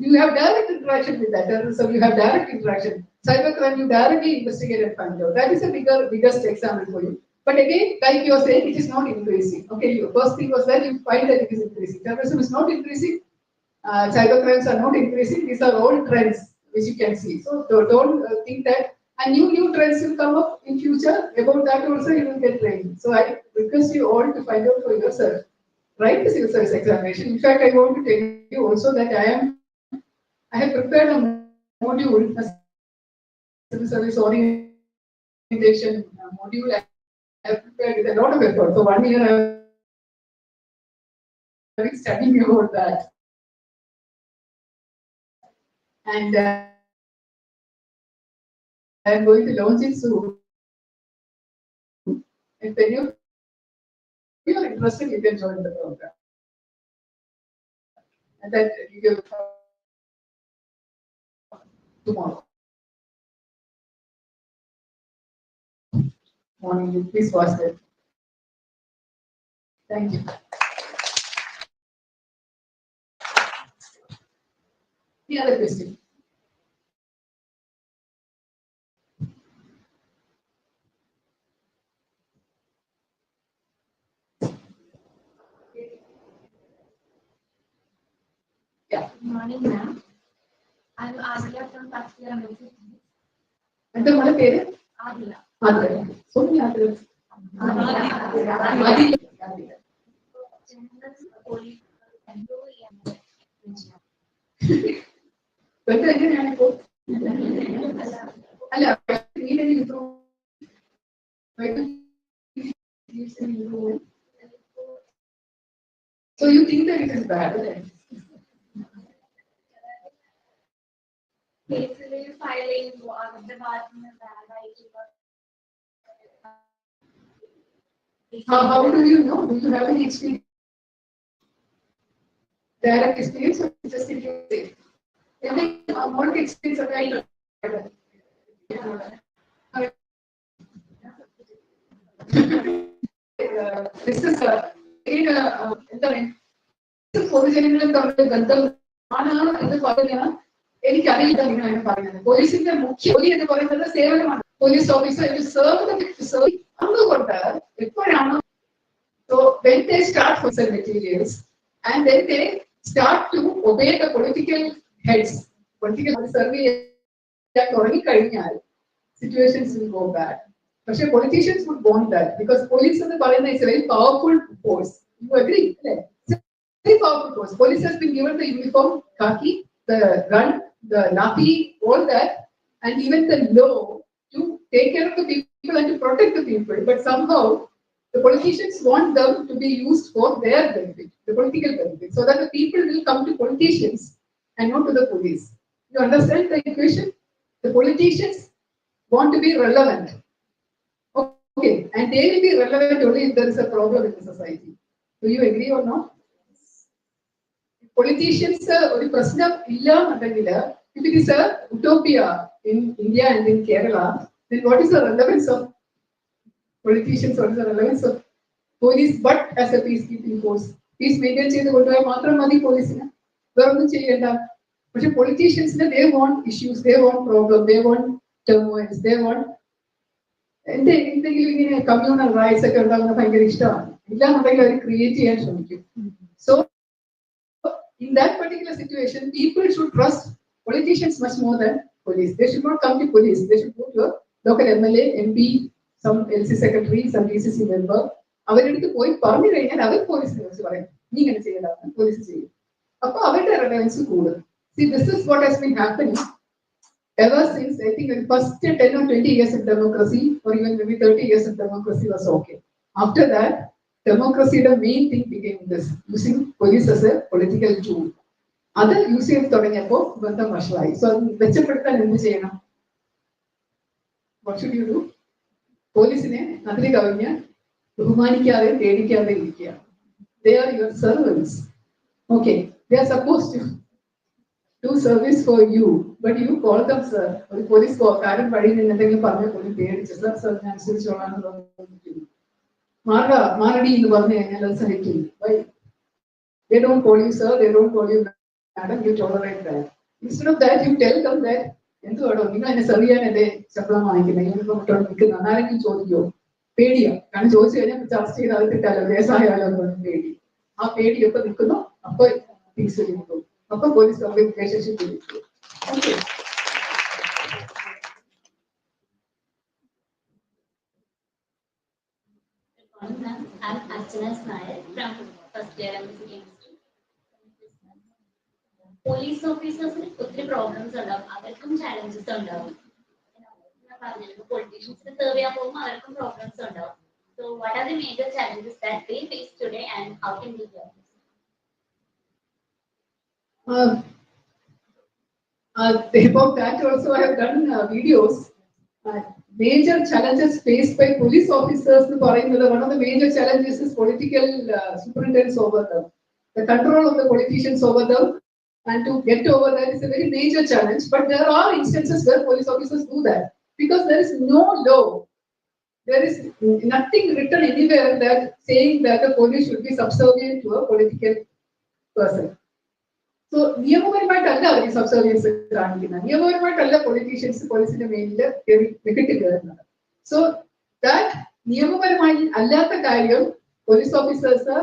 Speaker 3: you have direct interaction with that terrorism, you have direct interaction. Cybercrime, you directly investigate and find out. That is the biggest example for you. But again, like you are saying, it is not increasing. Okay, your first thing was that you find that it is increasing. Terrorism is not increasing. Cybercrimes are not increasing. These are all trends which you can see. So don't think that. And new trends will come up in future. About that also you will get training. So I request you all to find out for yourself. Write the civil service examination. In fact, I want to tell you also that I have prepared a module, a civil service orientation module. I have prepared with a lot of effort. For 1 year, I have been studying about that. And I am going to launch it soon. If any of you are interested, you can join the program. And that you will tomorrow morning. Please watch that. Thank you. Any other question? Yeah.
Speaker 1: Good morning, ma'am. I am Adila from first year MSc.
Speaker 3: And the mother parent?
Speaker 1: Adila.
Speaker 3: Adila. So many Adilas. ഇപ്പോഴത്തെ എങ്ങനെയാണ് ഇപ്പോൾ? അല്ല, need any improvement? So you think that it is bad, right?
Speaker 4: Basically, filing the department
Speaker 3: How do you know? Do you have any experience? Direct experience or just in your say? Any more experience of that? This is എന്താ പറയുക, പൊതുജനങ്ങളും തമ്മിൽ ബന്ധം ആണാണ് എന്ന് പറഞ്ഞാൽ എനിക്കറിയില്ല നിങ്ങളാണ് പറയുന്നത്. പോലീസിന്റെ മുഖ്യ ജോലി എന്ന് പറയുന്നത് സേവനമാണ്. പോലീസ് ഓഫീസർ അതുകൊണ്ട് എപ്പോഴാണ് so when they start for some materials and then they start to obey the political heads, political survey തുടങ്ങിക്കഴിഞ്ഞാൽ situations will go bad. പക്ഷേ politicians would want that because police എന്ന് പറയുന്ന is a very powerful force. You agree? Very powerful force. Police has been given the uniform, khaki, the gun, the lathi, all that, and even the law to take care of the people and to protect the people. But somehow the politicians want them to be used for their benefit, the political benefit, so that the people will come to politicians and not to the police. You understand the equation? The politicians want to be relevant. Okay, and they will be relevant only if there is a problem in the society. Do you agree or not? Politicians ഒരു പ്രശ്നം ഇല്ല എന്നുണ്ടെങ്കിൽ if it is a utopia in India and in Kerala, then what is the relevance of politicians? What is the relevance of police but as a peacekeeping force? Peace maintain ചെയ്ത് കൊണ്ടുപോയാൽ മാത്രം മതി പോലീസിന്, വേറൊന്നും ചെയ്യേണ്ട. പക്ഷെ പൊളിറ്റീഷ്യൻസിന് they want issues, they want problem, they want turmoils, they want എന്തെങ്കിലും ഇങ്ങനെ കമ്മ്യൂണൽ റൈറ്റ്സ് ഒക്കെ ഉണ്ടാകുന്ന ഭയങ്കര ഇഷ്ടമാണ്. ഇല്ലാന്നുണ്ടെങ്കിൽ അവർ ക്രിയേറ്റ് ചെയ്യാൻ ശ്രമിക്കും. So in that particular situation, people should trust politicians much more than police. They should not come to police. They should go to a local MLA, MP, some LC secretary, some DCC member. അവരുടെ അടുത്ത് പോയി പറഞ്ഞു കഴിഞ്ഞാൽ അവർ പോലീസിനെ കുറിച്ച് പറയും, നീ ഇങ്ങനെ ചെയ്യലാണ്, പോലീസ് ചെയ്യും. അപ്പൊ അവരുടെ റെലവൻസ് കൂടും. See, this is what has been happening ever since, I think, the first 10 or 20 years of democracy, or even maybe 30 years of democracy was okay. After that, democracy, the main thing became this, using police as a political tool. അത് use ചെയ്ത് തുടങ്ങിയപ്പോൾ ബന്ധം വഷളായി. So അത് മെച്ചപ്പെടുത്താൻ എന്ത് ചെയ്യണം? What should you do? പോലീസിനെ അതിന് കവിഞ്ഞ് ബഹുമാനിക്കാതെ പേടിക്കാതെ ഇരിക്കുക. They are your servants. Okay, they are supposed to do service for you, but you call them sir. ഒരു പോലീസ് കാരൻ വഴിയിൽ നിന്ന് എന്തെങ്കിലും പറഞ്ഞ പോലും പേടിച്ച് സർ സർ ഞാൻ അനുസരിച്ചോളാന്ന് പറഞ്ഞു മാറടി എന്ന് പറഞ്ഞു കഴിഞ്ഞാൽ അത് സഹിക്കും. They don't call you sir, they don't call you madam, you tolerate that. Instead of that, you tell them that എന്തുവാടോ നിങ്ങൾ എന്നെ സെർവ് ചെയ്യാൻ എന്റെ ശമ്പളം വാങ്ങിക്കുന്നത്, യൂണിഫോം ഇട്ടോണ്ട് നിൽക്കുന്ന ആരെങ്കിലും ചോദിക്കോ? പേടിയോ? കാരണം ചോദിച്ചു കഴിഞ്ഞാൽ ചർച്ച ചെയ്ത് അത് കിട്ടാലോ, കേസായാലോ എന്ന് പേടി. ആ പേടി എപ്പോ നിൽക്കുന്നു അപ്പൊ പീസ് നിൽക്കും, അപ്പൊ പോലീസ് റിലേഷൻഷിപ്പ് നിൽക്കും. Okay,
Speaker 5: I'm Archana Nair from first year MSc Chemistry. Police ഓഫീസേഴ്സിന് ഒത്തിരി പ്രോബ്ലംസ് ഉണ്ടാവും, അവർക്കും ചാലഞ്ചസ് ഉണ്ടാവും. ഞാൻ പറഞ്ഞിരുന്നു പൊളിറ്റീഷ്യൻസിന് സെർവ് ചെയ്യാൻ പോകുമ്പോൾ അവർക്കും പ്രോബ്ലംസ് ഉണ്ടാവും. So what are the major challenges that they face today and how can we help?
Speaker 3: About that also I have done videos. Major challenges faced by police officers എന്ന് പറയുന്നത്, one of the major challenges is political superintendence over them, the control of the politicians over them, and to get over that is a very major challenge. But there are instances where police officers do that because there is no law, there is nothing written anywhere that saying that the police should be subservient to a political person. So നിയമപരമായിട്ടല്ല അവർ സബ്സർവിയൻസ് കാണിക്കുന്നത്, നിയമപരമായിട്ടല്ല politicians പോലീസിന്റെ മേലിൽ wicket കയറുന്നത്. So that നിയമപരമായി അല്ലാത്ത കാര്യം police officers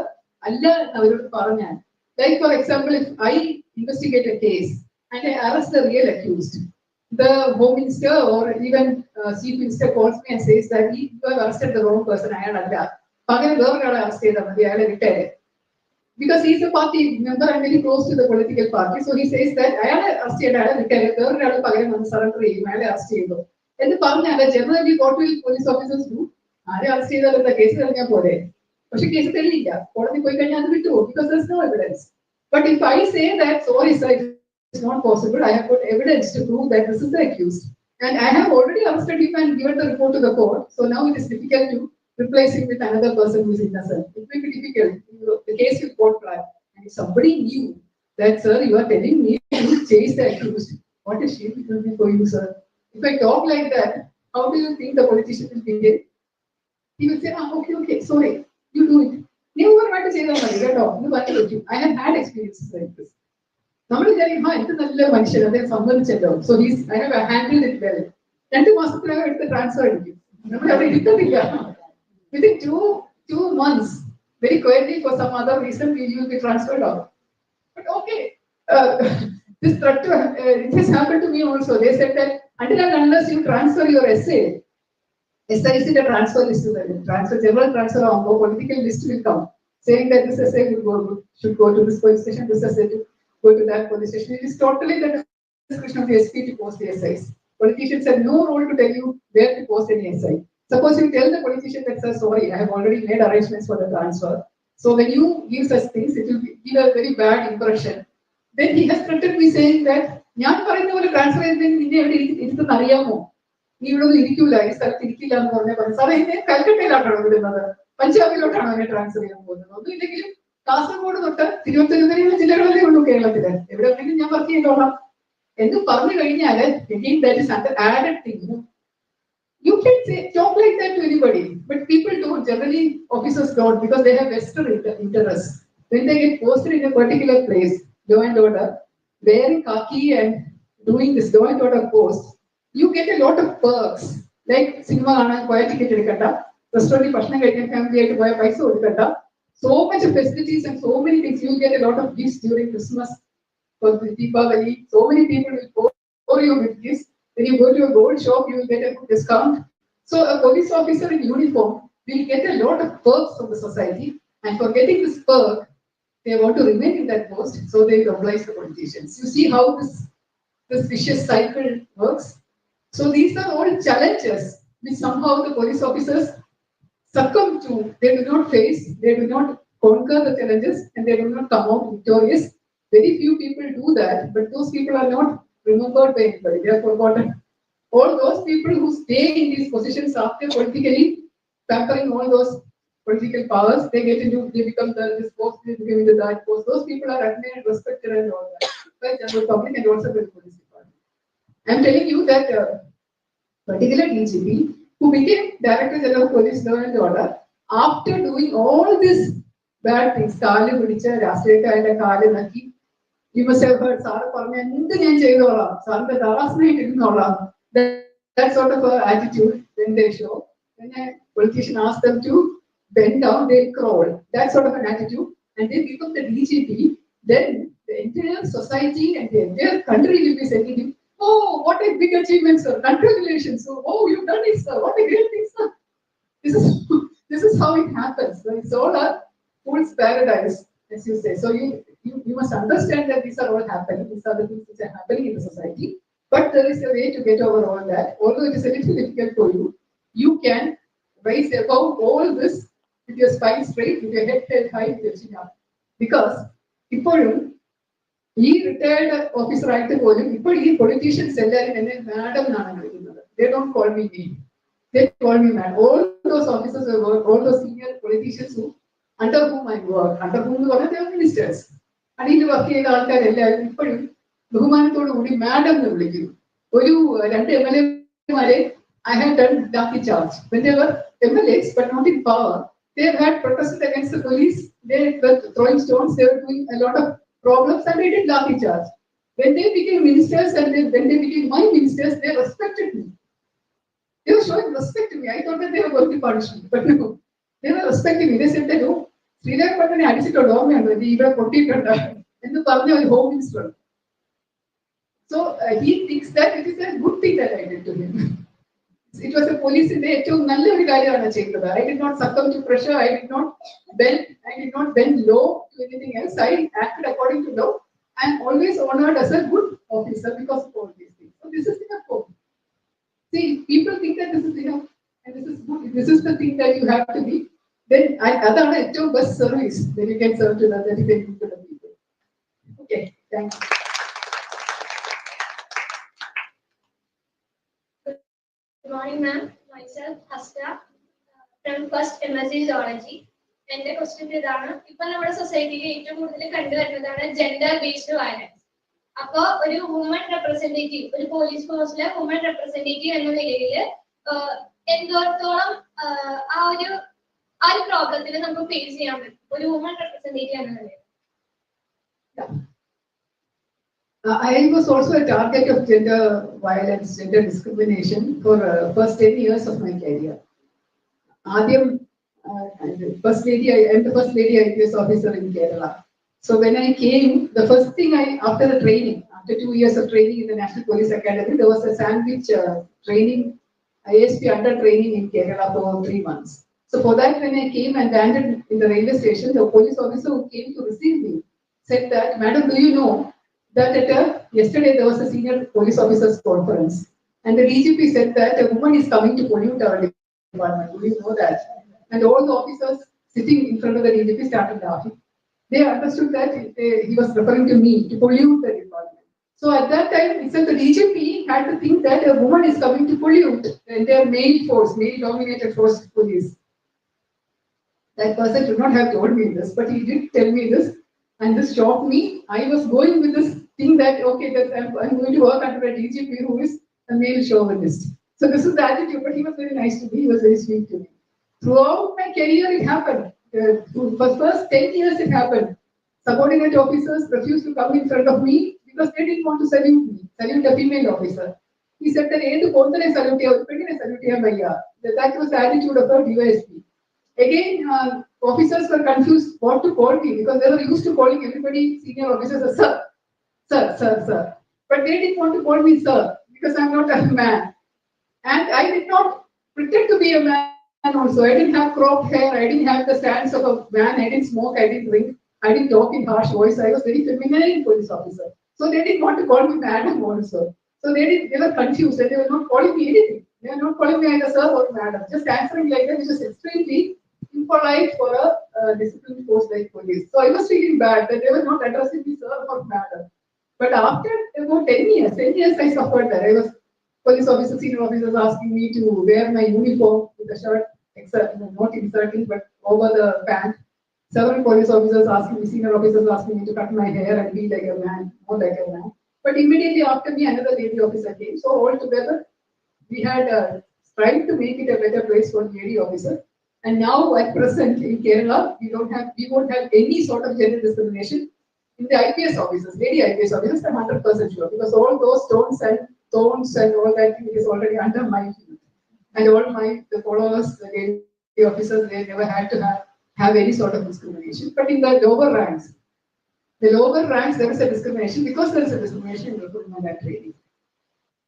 Speaker 3: അല്ല അവരോട് പറഞ്ഞാൽ, like for example, if I investigate a case and I arrest the real accused, the Home Minister or even Chief Minister calls me and says that you have arrested the wrong person, അയാളല്ല, പകരം വേറൊരാളെ arrest ചെയ്താൽ മതി, അയാളെ വിട്ടേ. because he's a party member and very close to the political party. So he says that I am arrested, surrender, arrested. And the parliament generally what will police officers do? I arrested the case but she case because there's no evidence. But if I say that sorry, sir, it's not possible, I have got evidence to prove that this is the accused. And I have already arrested him and given the report to the court. So now it is difficult to replace him with another person who is innocent. It will be difficult. The case will court flag. And if somebody knew that, sir, you are telling me to chase the accused, what a shame it will be for you, sir. If I talk like that, how do you think the politician will behave? He will say, okay, sorry, you do it. You were not to say that, get off. I have had experiences like this. Somebody telling, so I have handled it well. 2 months the transfer. Within two months, very quietly for some other reason, you will be transferred out. But okay, this threat it has happened to me also. They said that until and unless you transfer your essay, essay is the transfer list to the transfer, general transfer on the political list will come, saying that this essay should go to this police station, this essay to go to that police station. It is totally the discretion of the SP to post the essays. Politicians have no role to tell you where to post any essay. Suppose you tell the politician that, sir, sorry, I have already made arrangements for the transfer. So when you give such things, it will give a very bad impression. Then he has threatened me saying that, transfer നീ ഇവിടെ ഒന്നും ഇരിക്കൂല ഈ സ്ഥലത്ത് ഇരിക്കില്ല എന്ന് പറഞ്ഞ സാറേ എന്നെ കൽക്കട്ടയിലാണോ വിടുന്നത് പഞ്ചാബിലോട്ടാണോ എന്നെ ട്രാൻസ്ഫർ ചെയ്യാൻ പോകുന്നത് ഒന്നും ഇല്ലെങ്കിലും കാസർഗോഡ് തൊട്ട് തിരുവനന്തപുരം വരെയുള്ള ജില്ലകളിലേ ഉള്ളൂ കേരളത്തില് എവിടെ ഉണ്ടെങ്കിലും ഞാൻ വർക്ക് ചെയ്തോളാം എന്ന് പറഞ്ഞു കഴിഞ്ഞാല് added thing. You can say talk like that to anybody, but people don't. Generally, officers don't because they have vested interests. When they get posted in a particular place, law and order, wearing khaki and doing this law and order post, you get a lot of perks. Like cinema quiet ticket edukanda, restaurant bhashanam കഴിക്കാൻ family ആയിട്ട് പോയ പൈസ കൊടുക്കണ്ട. So much of facilities and so many things. You will get a lot of gifts during Christmas, for Deepavali. So many people will pour you with gifts. When you go to a gold shop, you will get a good discount. So a police officer in uniform will get a lot of perks from the society. And for getting this perk, they want to remain in that post, so they oblige the politicians. You see how this vicious cycle works? So these are all challenges which somehow the police officers succumb to. They do not face, they do not conquer the challenges, and they do not come out victorious. Very few people do that, but those people are not remembered by anybody. They are forgotten. All those people who stay in these positions after politically pampering all those political powers, they become this post, they become into that post. Those people are admired, respected, and all that. By the public and also by the police department. I am telling you that particular DGP who became Director General of Police Law and Order after doing all these bad things, you must have heard that sort of attitude when they show. When a politician asks them to bend down, they crawl. That sort of an attitude, and they become the DGP. Then the entire society and the entire country will be saying him, "Oh, what a big achievement, sir! Congratulations! Oh, you've done it, sir! What a great thing, sir!" This is how it happens. So it's all a fool's paradise, as you say. So you must understand that these are all happening. These are the things which are happening in the society. But there is a way to get over all that. Although it is a little difficult for you, you can rise above all this with your spine straight, with your head held high, with your chin up. Because ഇപ്പോഴും ഈ retired officer ആയിട്ട് പോലും ഇപ്പോൾ ഈ politicians എല്ലാവരും എന്നെ madam എന്നാണ് വിളിക്കുന്നത്. They don't call me me. They call me madam. All those officers who work, all those senior politicians who under whom I work, under whom they are ministers. അടിയിൽ work ചെയ്ത ആൾക്കാരെല്ലാവരും ഇപ്പോഴും ബഹുമാനത്തോടു കൂടി madam എന്ന് വിളിക്കുന്നു. ഒരു 2 MLA I had done lathi charge. When they were MLAs but not in power, they had protested against the police. They were throwing stones. They were doing a lot of problems, and they did lathi charge. When they became ministers and when they became my ministers, they respected me. They were showing respect to me. I thought that they were going to punish me, but no, they were respecting me. They said that, "Oh, Sri Lanka patane adichittu ormayundo. Ivide pottittunda." Ennu parnja oru home minister. So he thinks that it is a good thing that I did to him. It was a പോലീസിന്റെ ഏറ്റവും നല്ലൊരു കാര്യമാണ് ചെയ്തത്. I did not succumb to pressure, I did not bend low to anything else. I acted according to law and always honored as a good officer because of all these things. So this is enough for me. See, people think that this is enough and this is good. This is the thing that you have to be. Then അതാണ് ഏറ്റവും best service that you can serve to the dedicated to the people. Okay, thank you.
Speaker 6: Good morning, ma'am. Myself, Hasta, from first MSc Zoology. എന്റെ question ഇതാണ്. ഇപ്പൊ നമ്മുടെ സൊസൈറ്റിയിൽ ഏറ്റവും കൂടുതൽ കണ്ടുവരുന്നതാണ് gender based violence. അപ്പൊ ഒരു വുമൺ റെപ്രസെന്റേറ്റീവ്, ഒരു പോലീസ് ഫോഴ്സിലെ വുമൺ റെപ്രസെന്റേറ്റീവ് എന്ന നിലയിൽ എന്തോടത്തോളം ആ ഒരു പ്രോബ്ലത്തിന് നമുക്ക് ഫേസ് ചെയ്യാൻ പറ്റും ഒരു വുമൺ റെപ്രസെന്റേറ്റീവ് എന്ന നിലയിൽ?
Speaker 3: I was also a target of gender violence, gender discrimination for first 10 years of my career. Adiyam, first lady, I am the first lady IPS officer in Kerala. So when I came, the first thing after the training, after 2 years of training in the National Police Academy, there was a sandwich training, ISP under training in Kerala for 3 months. So for that, when I came and landed in the railway station, the police officer who came to receive me said that, "Madam, do you know that yesterday there was a senior police officers conference and the DGP said that a woman is coming to pollute our department. Do you know that?" And all the officers sitting in front of the DGP started laughing. They understood that he was referring to me to pollute the department. So at that time, itself the DGP had to think that a woman is coming to pollute their male-dominated force police. That person should not have told me this, but he did tell me this, and this shocked me. I was going with this thing that, okay, that I'm going to work under a DGP who is a male chauvinist. So this is the attitude, but he was very nice to me, he was very sweet to me. Throughout my career, it happened. For the first 10 years, it happened. Subordinate officers refused to come in front of me because they didn't want to salute a female officer. He said that, that was the attitude of our DYSP. Again, officers were confused what to call me because they were used to calling everybody, senior officers, as sir. But they didn't want to call me sir because I'm not a man. And I did not pretend to be a man also. I didn't have cropped hair, I didn't have the stance of a man, I didn't smoke, I didn't drink, I didn't talk in harsh voice. I was very feminine police officer. So they didn't want to call me madam also. So they were confused and they were not calling me anything. They were not calling me either sir or madam, just answering like that, which is extremely impolite for a disciplined force like police. So I was feeling bad that they were not addressing me sir or madam. But after about 10 years I suffered that. I was police officers, senior officers asking me to wear my uniform with the shirt, not inserting, but over the pant. Several police officers asking me, senior officers asking me to cut my hair and be like a man, more like a man. But immediately after me, another lady officer came. So all together, we had tried to make it a better place for lady officer. And now at present in Kerala, we won't have any sort of gender discrimination in the IPS officers, lady IPS officers. I'm 100% sure because all those tones and all that thing is already under my feet. And all the followers, the lady officers, they never had to have any sort of discrimination. But in the lower ranks, there is a discrimination because there is a discrimination in recruitment and training.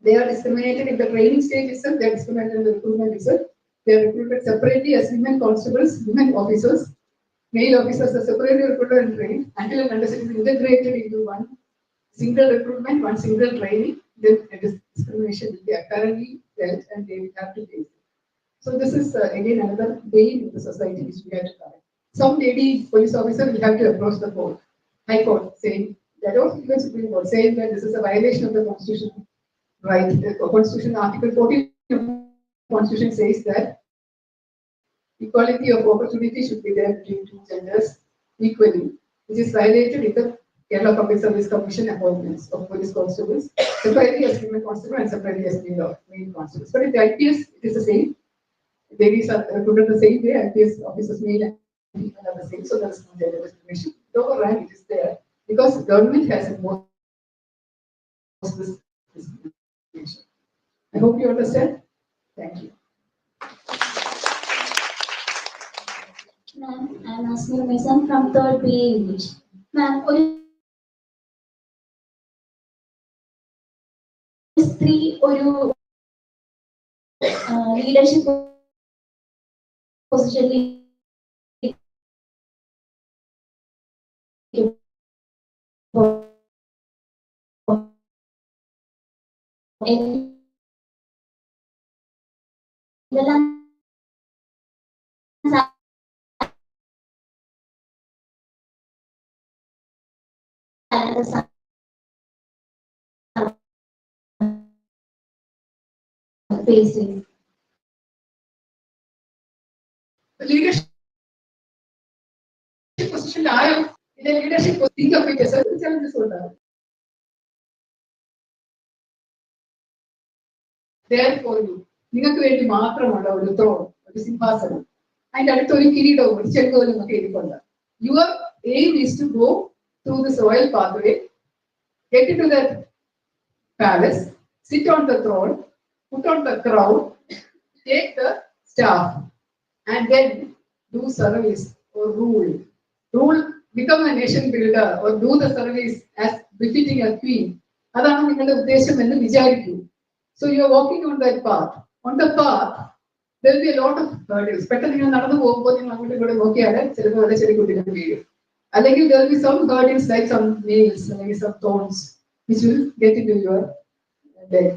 Speaker 3: They are discriminated in the training stage itself, they are discriminated in the recruitment itself. They are recruited separately as women constables, women officers. Male officers are separately recruited and trained until and unless it is integrated into one single recruitment, one single training, then discrimination will be apparently dealt and they will have to face it. So this is again another vein in the society which we have to correct. Some lady police officer will have to approach the court, High Court, saying that, or even Supreme Court, saying that this is a violation of the Constitution. Right, the Constitution, Article 14 of the Constitution says that equality of opportunity should be there between two genders equally, which is violated in the Kerala Public Service Commission appointments of police constables, separately as women constable and separately as male constables. But in the IPS, it is the same. Ladies are recruited the same way, IPS officers, male and female are the same, so there is no gender discrimination. Lower rank, it is there because government has imposed this discrimination. I hope you understand. Thank you.
Speaker 7: Ma'am, I'm Asmi Mason from 3rd BA English. Ma'am, ഒരു leadership position എന്തെല്ലാം facing.
Speaker 3: Leadership position ആയോ? ഇതിന്റെ leadership think of it as a challenges ഉണ്ടാവും. Therefore, നിങ്ങൾക്ക് വേണ്ടി മാത്രമുള്ള ഒരു thrown, ഒരു സിംഹാസനം, അതിന്റെ അടുത്ത് ഒരു കിരീടവും ഒരു ചെങ്കോലും ഒക്കെ ഇരിപ്പുണ്ട്. Your aim is to go through this royal pathway, get into that palace, sit on the throne, put on the crown, take the staff, and then do service or rule. Rule, become a nation builder or do the service as befitting a queen. അതാണ് നിങ്ങളുടെ ഉദ്ദേശം എന്ന് വിചാരിക്കൂ. So you are walking on that path. On the path, there will be a lot of hurdles. പെട്ടെന്ന് നിങ്ങൾ നടന്നു പോകുമ്പോൾ നിങ്ങൾ അങ്ങോട്ടും ഇങ്ങോട്ടും നോക്കിയാൽ ചിലപ്പോൾ വല്ല ചെറിയ കുട്ടികൾ വീഴും. അല്ലെങ്കിൽ there will be some hurdles like some nails, അല്ലെങ്കിൽ some thorns which will get into your leg.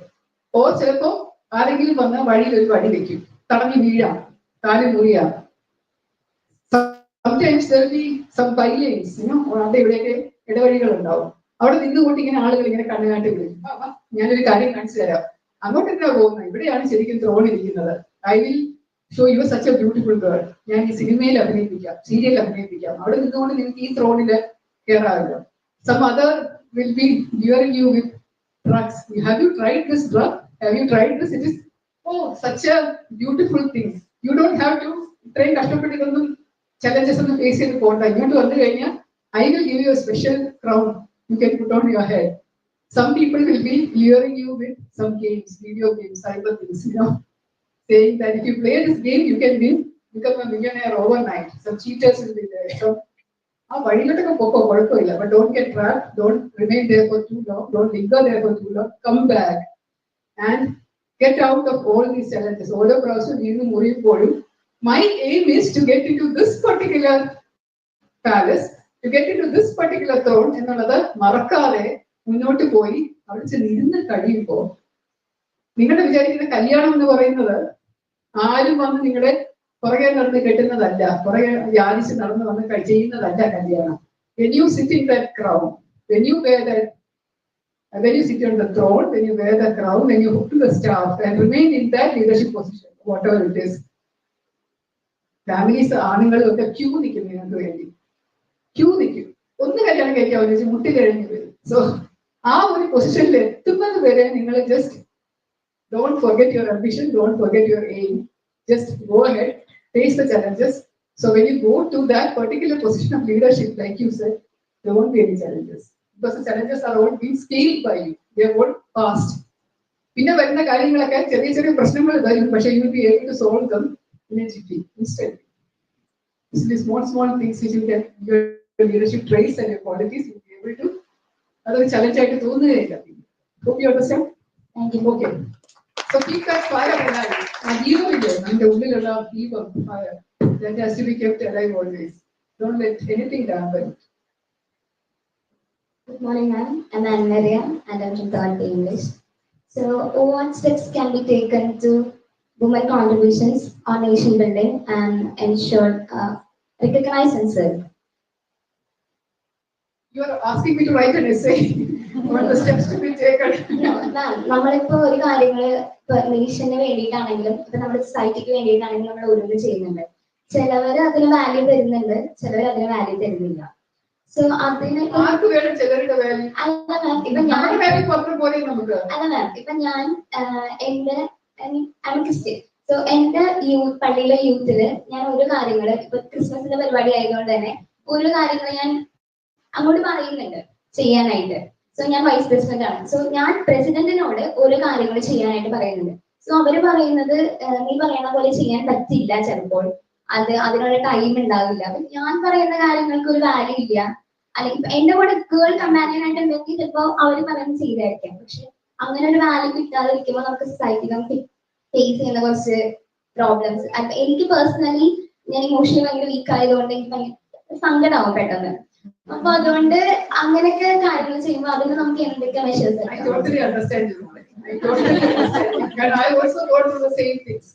Speaker 3: Or ചിലപ്പോൾ ആരെങ്കിലും വന്ന വഴിയിൽ ഒരു വടി വെക്കും, തടഞ്ഞു വീഴാം, കാല് മുറിയാം. Sometimes there will be some bylines, അവിടെ ഇവിടെയൊക്കെ ഇടവഴികൾ ഉണ്ടാവും. അവിടെ നിന്നുകൊണ്ട് ഇങ്ങനെ ആളുകൾ ഇങ്ങനെ കണ്ണുകാട്ടി വിളിക്കും, ഞാനൊരു കാര്യം കാണിച്ചു തരാം, അങ്ങോട്ട് എന്താ പോകുന്നത്, ഇവിടെയാണ് ശരിക്കും ത്രോൺ ഇരിക്കുന്നത്, I will show you such A beautiful girl, ഞാൻ ഈ സിനിമയിൽ അഭിനയിപ്പിക്കാം, സീരിയൽ അഭിനയിപ്പിക്കാം, അവിടെ നിന്നുകൊണ്ട് നിങ്ങൾക്ക് ഈ ത്രോണില് കയറാമല്ലോ. Some other will be luring you with drugs. Have you tried this drug? Have you tried this? It is such a beautiful thing. You don't have to ഇത്രയും കഷ്ടപ്പെട്ടിട്ടൊന്നും challenges on the face in the court. I will give you a special crown you can put on your head. Some people will be luring you with some games, video games, cyber things, saying that if you play this game, you can win, become a millionaire overnight. Some cheaters will be there. So, but don't get trapped, don't remain there for too long, don't linger there for too long, come back and get out of all these challenges. My aim is to get into this particular palace, to get into this particular throne, എന്നുള്ളത് മറക്കാതെ മുന്നോട്ട് പോയി അവിടെ ചെന്നിരുന്ന് കഴിയുമ്പോൾ നിങ്ങളുടെ വിചാരിക്കുന്ന കല്യാണം എന്ന് പറയുന്നത് ആരും വന്ന് നിങ്ങളുടെ പുറകെ നടന്ന് കെട്ടുന്നതല്ല, പുറകെ യാചിച്ച് നടന്ന് വന്ന് ചെയ്യുന്നതല്ല കല്യാണം. When you sit in that crown, when you sit on the throne, when you wear the crown, when you hook to the staff and remain in that leadership position, whatever it is, families ആണുങ്ങളും ഒക്കെ Q നിൽക്കും നിങ്ങൾക്ക് വേണ്ടി, Q നിൽക്കും, ഒന്ന് കല്യാണം കഴിക്കാൻ വെച്ച് മുട്ടി കഴിഞ്ഞു വരും. സോ ആ ഒരു പൊസിഷനിൽ എത്തുന്നത് വരെ നിങ്ങൾ just don't forget your ambition, don't forget your aim, just go ahead, face the challenges. So when you go to that particular position of leadership, like you said, there won't be any challenges because the challenges are all being scaled by you, they are all past. പിന്നെ വരുന്ന കാര്യങ്ങളൊക്കെ ചെറിയ ചെറിയ പ്രശ്നങ്ങൾ വരും, പക്ഷേ you will be able to solve them immediately, instantly. So these small things which you get your leadership traits and your qualities, you will be able to അതൊരു challenge ആയിട്ട് തോന്നുകയില്ല. Hope you understand?
Speaker 7: Thank you.
Speaker 3: Okay. So keep that fire alive. And even നമ്മുടെ ഉള്ളിലുള്ള ദീപം fire that has to be kept alive always. Don't let anything dampen.
Speaker 7: Good morning, ma'am. I'm Anne-Maria and I'm from 3rd English. So, what steps can be taken to women contributions on nation building and ensure recognize and serve?
Speaker 3: You are asking me to write an essay on the steps to be taken.
Speaker 7: No, ma'am. നമ്മളിപ്പോ ഒരു കാര്യങ്ങള് ഇപ്പൊ നേഷന് വേണ്ടിയിട്ടാണെങ്കിലും ഇപ്പൊ നമ്മുടെ സൊസൈറ്റിക്ക് വേണ്ടിയിട്ടാണെങ്കിലും നമ്മൾ ഓരോന്ന് ചെയ്യുന്നുണ്ട്. ചിലവര് അതിന് വാല്യൂ തരുന്നുണ്ട്, ചിലവർ അതിന് വാല്യൂ തരുന്നില്ല. സോ അതിന്
Speaker 3: ആർക്ക് വേണം ചിലരുടെ വാല്യൂ?
Speaker 7: അല്ല മാം, ഇപ്പൊ ഞാൻ എന്റെ ക്രിസ്ത്യൻ, സോ എന്റെ പള്ളിയിലെ യൂത്തില് ഞാൻ ഓരോ കാര്യങ്ങള് ഇപ്പൊ ക്രിസ്മസിന്റെ പരിപാടി ആയതുകൊണ്ട് തന്നെ ഓരോ കാര്യങ്ങൾ ഞാൻ അങ്ങോട്ട് പറയുന്നുണ്ട് ചെയ്യാനായിട്ട്. സോ ഞാൻ വൈസ് പ്രസിഡന്റ് ആണ്. സോ ഞാൻ പ്രസിഡന്റിനോട് ഓരോ കാര്യങ്ങൾ ചെയ്യാനായിട്ട് പറയുന്നുണ്ട്. സോ അവര് പറയുന്നത് നീ പറയുന്ന പോലെ ചെയ്യാൻ പറ്റില്ല, ചിലപ്പോൾ അതിനുള്ള ടൈം ഉണ്ടാവില്ല. അപ്പൊ ഞാൻ പറയുന്ന കാര്യങ്ങൾക്ക് ഒരു വാല്യൂ ഇല്ല, അല്ലെങ്കിൽ എന്റെ കൂടെ ഗേൾ കമ്പാനിയൻ ആയിട്ട് ഉണ്ടെങ്കിൽ ചിലപ്പോ അവര് പറയുന്നത് ചെയ്തായിരിക്കാം. പക്ഷെ അങ്ങനെ ഒരു വാല്യൂ കിട്ടാതിരിക്കുമ്പോൾ നമുക്ക് സൊസൈറ്റി നമുക്ക് ഫേസ് ചെയ്യുന്ന കുറച്ച് പ്രോബ്ലംസ്. എനിക്ക് പേഴ്സണലി ഞാൻ ഇമോഷണലി ഭയങ്കര വീക്ക് ആയതുകൊണ്ട് എനിക്ക് ഭയങ്കര സങ്കടമാവും പെട്ടെന്ന്. അപ്പൊ അതുകൊണ്ട് അങ്ങനെയൊക്കെ കാര്യങ്ങൾ ചെയ്യുമ്പോൾ അതിന് നമുക്ക് എന്തൊക്കെ measures
Speaker 3: I totally understand you. I totally understand you. And I also go through the same things.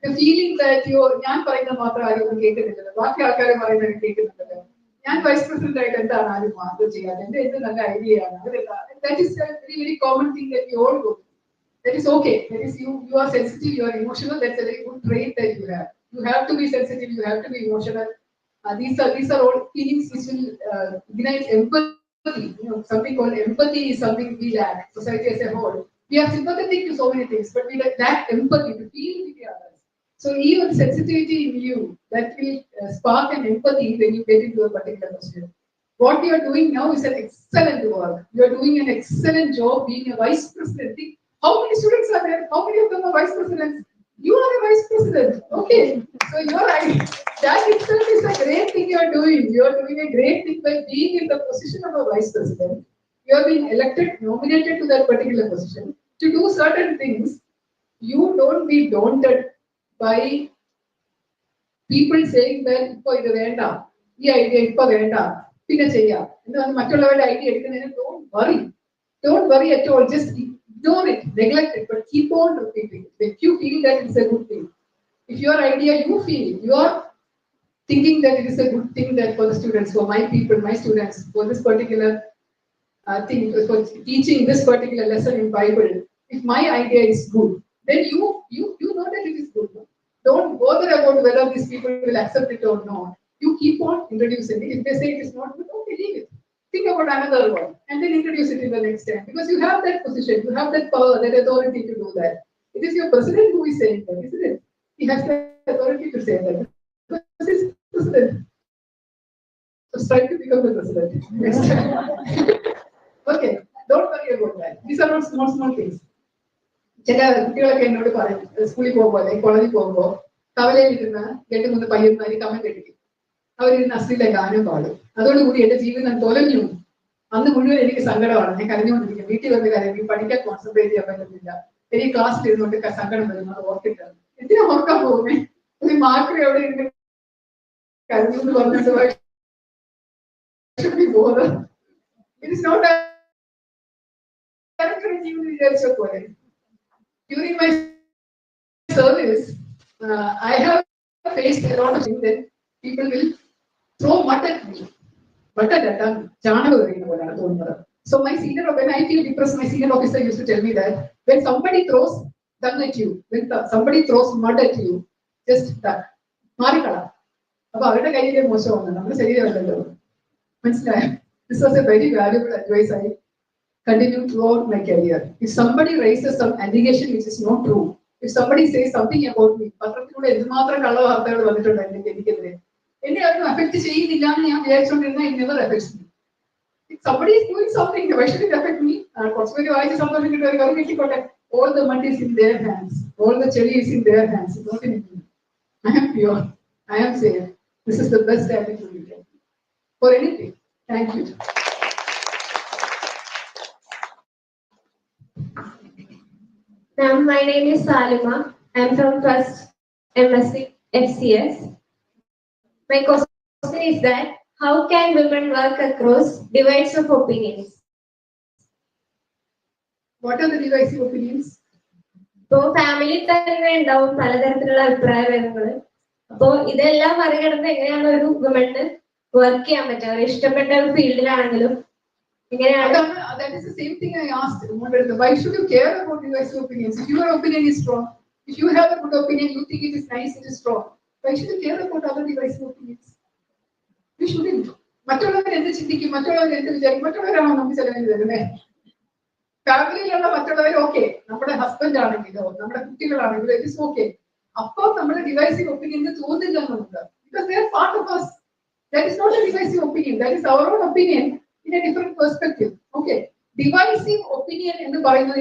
Speaker 3: The feeling that ഞാൻ പറയുന്നത് മാത്രം ആരും കേൾക്കുന്നില്ലല്ലോ, ബാക്കി ആൾക്കാർ പറയുന്നത് കേൾക്കുന്നുണ്ടല്ലോ. ഞാൻ വൈസ് പ്രസിഡന്റ് ആയിട്ട് എന്താണ് ആരും മാത്രം ചെയ്യാതെ എന്ത് നല്ല ഐഡിയ ആണ്. That is a very very common thing that we all go through. That is okay. That is you are sensitive, you are emotional. That's a very good trait that you have. You have to be sensitive. You have to be emotional. These are all feelings which will ignite empathy. Something called empathy is something we lack. Society as a whole, we are sympathetic to so many things, but we lack empathy to feel with the others. So even sensitivity in you that will spark an empathy when you get into a particular question. What you are doing now is an excellent work. You are doing an excellent job being a vice president. How many students are there? How many of them are vice presidents? You are a vice president. Okay. So you are right. That itself is a great thing you are doing. You are doing a great thing by being in the position of a vice president. You are being elected, nominated to that particular position to do certain things. You don't be daunted by people saying that ഇപ്പോ ഇത് വേണ്ട, ഈ idea ഇപ്പൊ വേണ്ട, പിന്നെ ചെയ്യാം എന്ന് മറ്റുള്ളവരുടെ ഐഡിയ എടുക്കുന്നതിന് don't worry at all. Just ignore it, neglect it, but keep on repeating it. If you feel that it's a good thing, if your idea you feel, you are thinking that it is a good thing that for the students, for my people, my students, for this particular thing, for teaching this particular lesson in Bible, if my idea is good, then you know that it is good. Don't bother about whether these people will accept it or not. You keep on introducing it. If they say it is not good, okay, leave it. Think about another one and then introduce it in the next time, because you have that position, you have that power, that authority to do that. It is your president who is saying that, isn't it? He has the authority to say that. Because he's president. So strive to become the president next time. Okay, don't worry about that. These are not small things. ചില കുട്ടികളൊക്കെ എന്നോട് പറയും, സ്കൂളിൽ പോകുമ്പോൾ അല്ലെങ്കിൽ കോളേജിൽ പോകുമ്പോൾ കവലയിലിരുന്ന 2-3 പയ്യന്മാര് comment അടിക്കും. അവരിരുന്ന് അശ്ലീല ഗാനം പാടും. അതോടുകൂടി എന്റെ ജീവിതം തൊലഞ്ഞു. അന്ന് മുഴുവൻ എനിക്ക് സങ്കടമാണ്. ഞാൻ കരഞ്ഞുകൊണ്ടിരിക്കും. വീട്ടിൽ വന്ന് കരഞ്ഞു, പഠിക്കാൻ കോൺസെൻട്രേറ്റ് ചെയ്യാൻ പറ്റുന്നില്ല. എനിക്ക് ക്ലാസ്സിൽ ഇരുന്നുകൊണ്ട് സങ്കടം വരുന്നത് ഓർത്തിട്ടാണ്. എന്തിനാ ഓർക്കാൻ പോകുന്നേ? ഒരു മാർക്ക് എവിടെ ഇരുന്ന് കരഞ്ഞു എന്ന് പറഞ്ഞിട്ട് പോകുന്നത്. ഇറ്റ് ഇസ് നോട്ട് വിചാരിച്ച പോലെ. During my service, I have faced a lot of things that people will throw mud at me. Mud at them, so my senior, when I feel depressed, my senior officer used to tell me that when somebody throws dung at you, when somebody throws mud at you, just marikala. Appo avരുടെ കയ്യിലെ മോശമാണ്, നമ്മുടെ ശരീരമല്ലല്ലോ. മനസ്സിലായോ? This was a very valuable advice I continue throughout my career. If somebody raises some allegation which is not true, if somebody says something about me, പത്രത്തിലൂടെ എന്തുമാത്രം കള്ള വാർത്തകൾ വന്നിട്ടുണ്ട് എനിക്കെതിരെ, എന്നെ അതൊന്നും അഫക്ട് ചെയ്യുന്നില്ല എന്ന് ഞാൻ വിചാരിച്ചുകൊണ്ടിരുന്ന it never affects me. If somebody is doing something, why should it affect me? കുറച്ചുപേര് വായിച്ച് സന്തോഷം കിട്ടും, അവർ കിട്ടിക്കോട്ടെ. All the money is in their hands. All the chili is in their hands. Not in me. I am pure. I am safe. This is the best attitude you can for anything. Thank you.
Speaker 6: Ma'am, my name is Salima. I am from first MSc FCS. My question is that how can women work across divides of opinions?
Speaker 3: What are the divisive opinions?
Speaker 6: So family തന്നെ ഉണ്ടാവും പലതരത്തിലുള്ള അഭിപ്രായ ഭേദങ്ങൾ. അപ്പോ ഇതെല്ലാം മറികടന്ന് എങ്ങനെയാണ് ഒരു woman work ചെയ്യാൻ പറ്റുക? അവർ ഇഷ്ടപ്പെട്ട ഒരു ഫീൽഡിലാണെങ്കിലും
Speaker 3: that is the same thing I asked. Why should you care about divisive opinions? If your opinion is strong, if you have a good opinion, you think it is nice, it is strong. Why should you care about other divisive opinions? You shouldn't. മറ്റുള്ളവർ എന്ത് ചിന്തിക്കും, മറ്റുള്ളവർ എന്ത് വിചാരിക്കും, മറ്റുള്ളവരാണോ നമുക്ക് ചെലവിന് തരുന്നത്? ഫാമിലിയിലുള്ള മറ്റുള്ളവർ ഓക്കെ, നമ്മുടെ ഹസ്ബൻഡ് ആണെങ്കിലോ നമ്മുടെ കുട്ടികളാണെങ്കിലോ ഇറ്റ് ഇസ് ഓക്കെ. അപ്പോൾ നമ്മുടെ ഡിവൈസീവ് ഒപ്പീനിയൻ തോന്നില്ല നമുക്ക്. Because they are part of us. That is not a divisive opinion. That is our own opinion in a different perspective. Okay. Divisive opinion in the Bible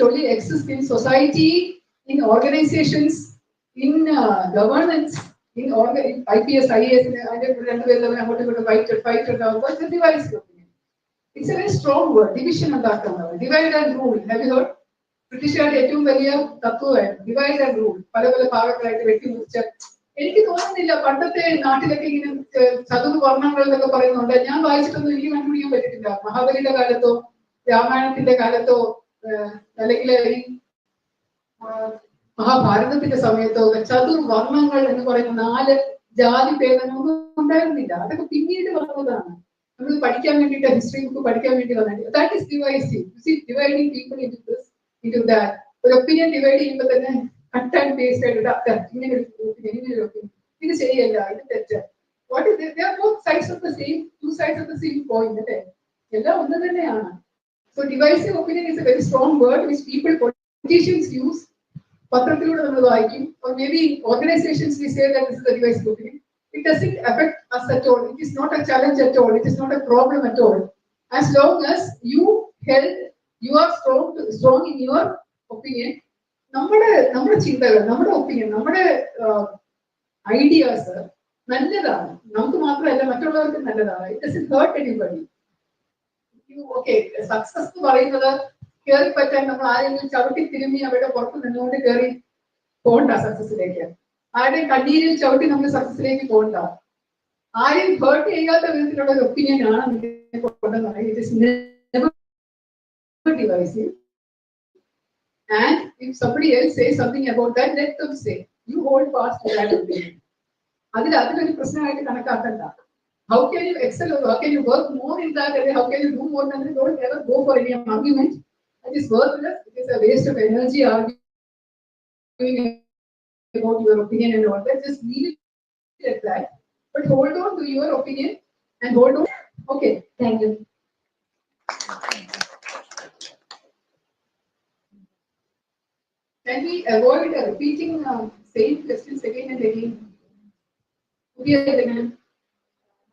Speaker 3: only exists in society, in organizations, in governance, in IPS, IAS, and fight that's a divisive opinion. It's a very strong word. Division and that. Divide and rule. Have you heard? ബ്രിട്ടീഷുകാരുടെ ഏറ്റവും വലിയ തത്വമായിരുന്നു divide and rule. പല പല ഭാഗങ്ങളായിട്ട് വെട്ടിമുറിച്ച്. എനിക്ക് തോന്നുന്നില്ല പണ്ടത്തെ നാട്ടിലൊക്കെ ഇങ്ങനെ ചതുർ വർണ്ണങ്ങൾ എന്നൊക്കെ പറയുന്നുണ്ട്. ഞാൻ വായിച്ചിട്ടൊന്നും എനിക്ക് കണ്ടുപിടിക്കാൻ പറ്റിയിട്ടില്ല. മഹാബലിയുടെ കാലത്തോ രാമായണത്തിന്റെ കാലത്തോ അല്ലെങ്കിൽ ഈ മഹാഭാരതത്തിന്റെ സമയത്തോ ചതുർ വർണ്ണങ്ങൾ എന്ന് പറയുന്ന 4 ജാതി ഭേദങ്ങളൊന്നും ഉണ്ടായിരുന്നില്ല. അതൊക്കെ പിന്നീട് വന്നതാണ്. നമ്മൾ പഠിക്കാൻ വേണ്ടിയിട്ട് ഹിസ്റ്ററി ബുക്ക് പഠിക്കാൻ വേണ്ടി വന്നത്. That is devising. Dividing people into that. ഒരു ഒപ്പീനിയൻ ഡിവൈഡ് ചെയ്യുമ്പോൾ തന്നെ കട്ട് ആൻഡ് പേസ്റ്റ് ആയിട്ട് ഇങ്ങനെ ഒരു ഒപ്പീനിയൻ ഇത് ശരിയല്ല, ഇത് തെറ്റ്. What is they are both sides of the same two sides of the same coin അല്ലേ? എല്ലാം ഒന്ന് തന്നെയാണ്. So divisive opinion is A very strong word which people politicians use. പത്രത്തിലൂടെ നമ്മൾ വായിക്കും. or maybe organizations we say that this is a divisive opinion. It doesn't affect us at all. It is not a challenge at all. It is not a problem at all. As long as you are strong in your opinion. നമ്മുടെ ചിന്തകൾ, നമ്മുടെ opinion, നമ്മുടെ ideas നല്ലതാണ്. നമുക്ക് മാത്രമല്ല മറ്റുള്ളവർക്ക് നല്ലതാണ്. It doesn't hurt anybody. Okay, success എന്ന് പറയുന്നത് കയറി പറ്റാൻ നമ്മൾ ആരെങ്കിലും ചവിട്ടി തിരുമ്മി അവരുടെ പുറത്ത് നിന്നുകൊണ്ട് കയറി പോകണ്ട സക്സസിലേക്ക്. ആരുടെയും കണ്ണീരിൽ ചവിട്ടി നമ്മൾ സക്സസിലേക്ക് പോകണ്ട. ആരെയും ഹേർട്ട് ചെയ്യാത്ത വിധത്തിലുള്ള ഒരു ഒപ്പീനിയൻ ആണ് it is never divisive. And if somebody else says something about that, let them say. You hold fast to that opinion. അതിലൊരു പ്രശ്നമായിട്ട് കണക്കാക്കണ്ട. How can you excel or how can you work more in that area? How can you do more than that? Don't ever go for any argument. That is worthless. It is a waste of energy arguing about your opinion and all that. Just leave it at that. But hold on to your opinion and hold on. Okay, thank you. Can we avoid repeating same questions again and again?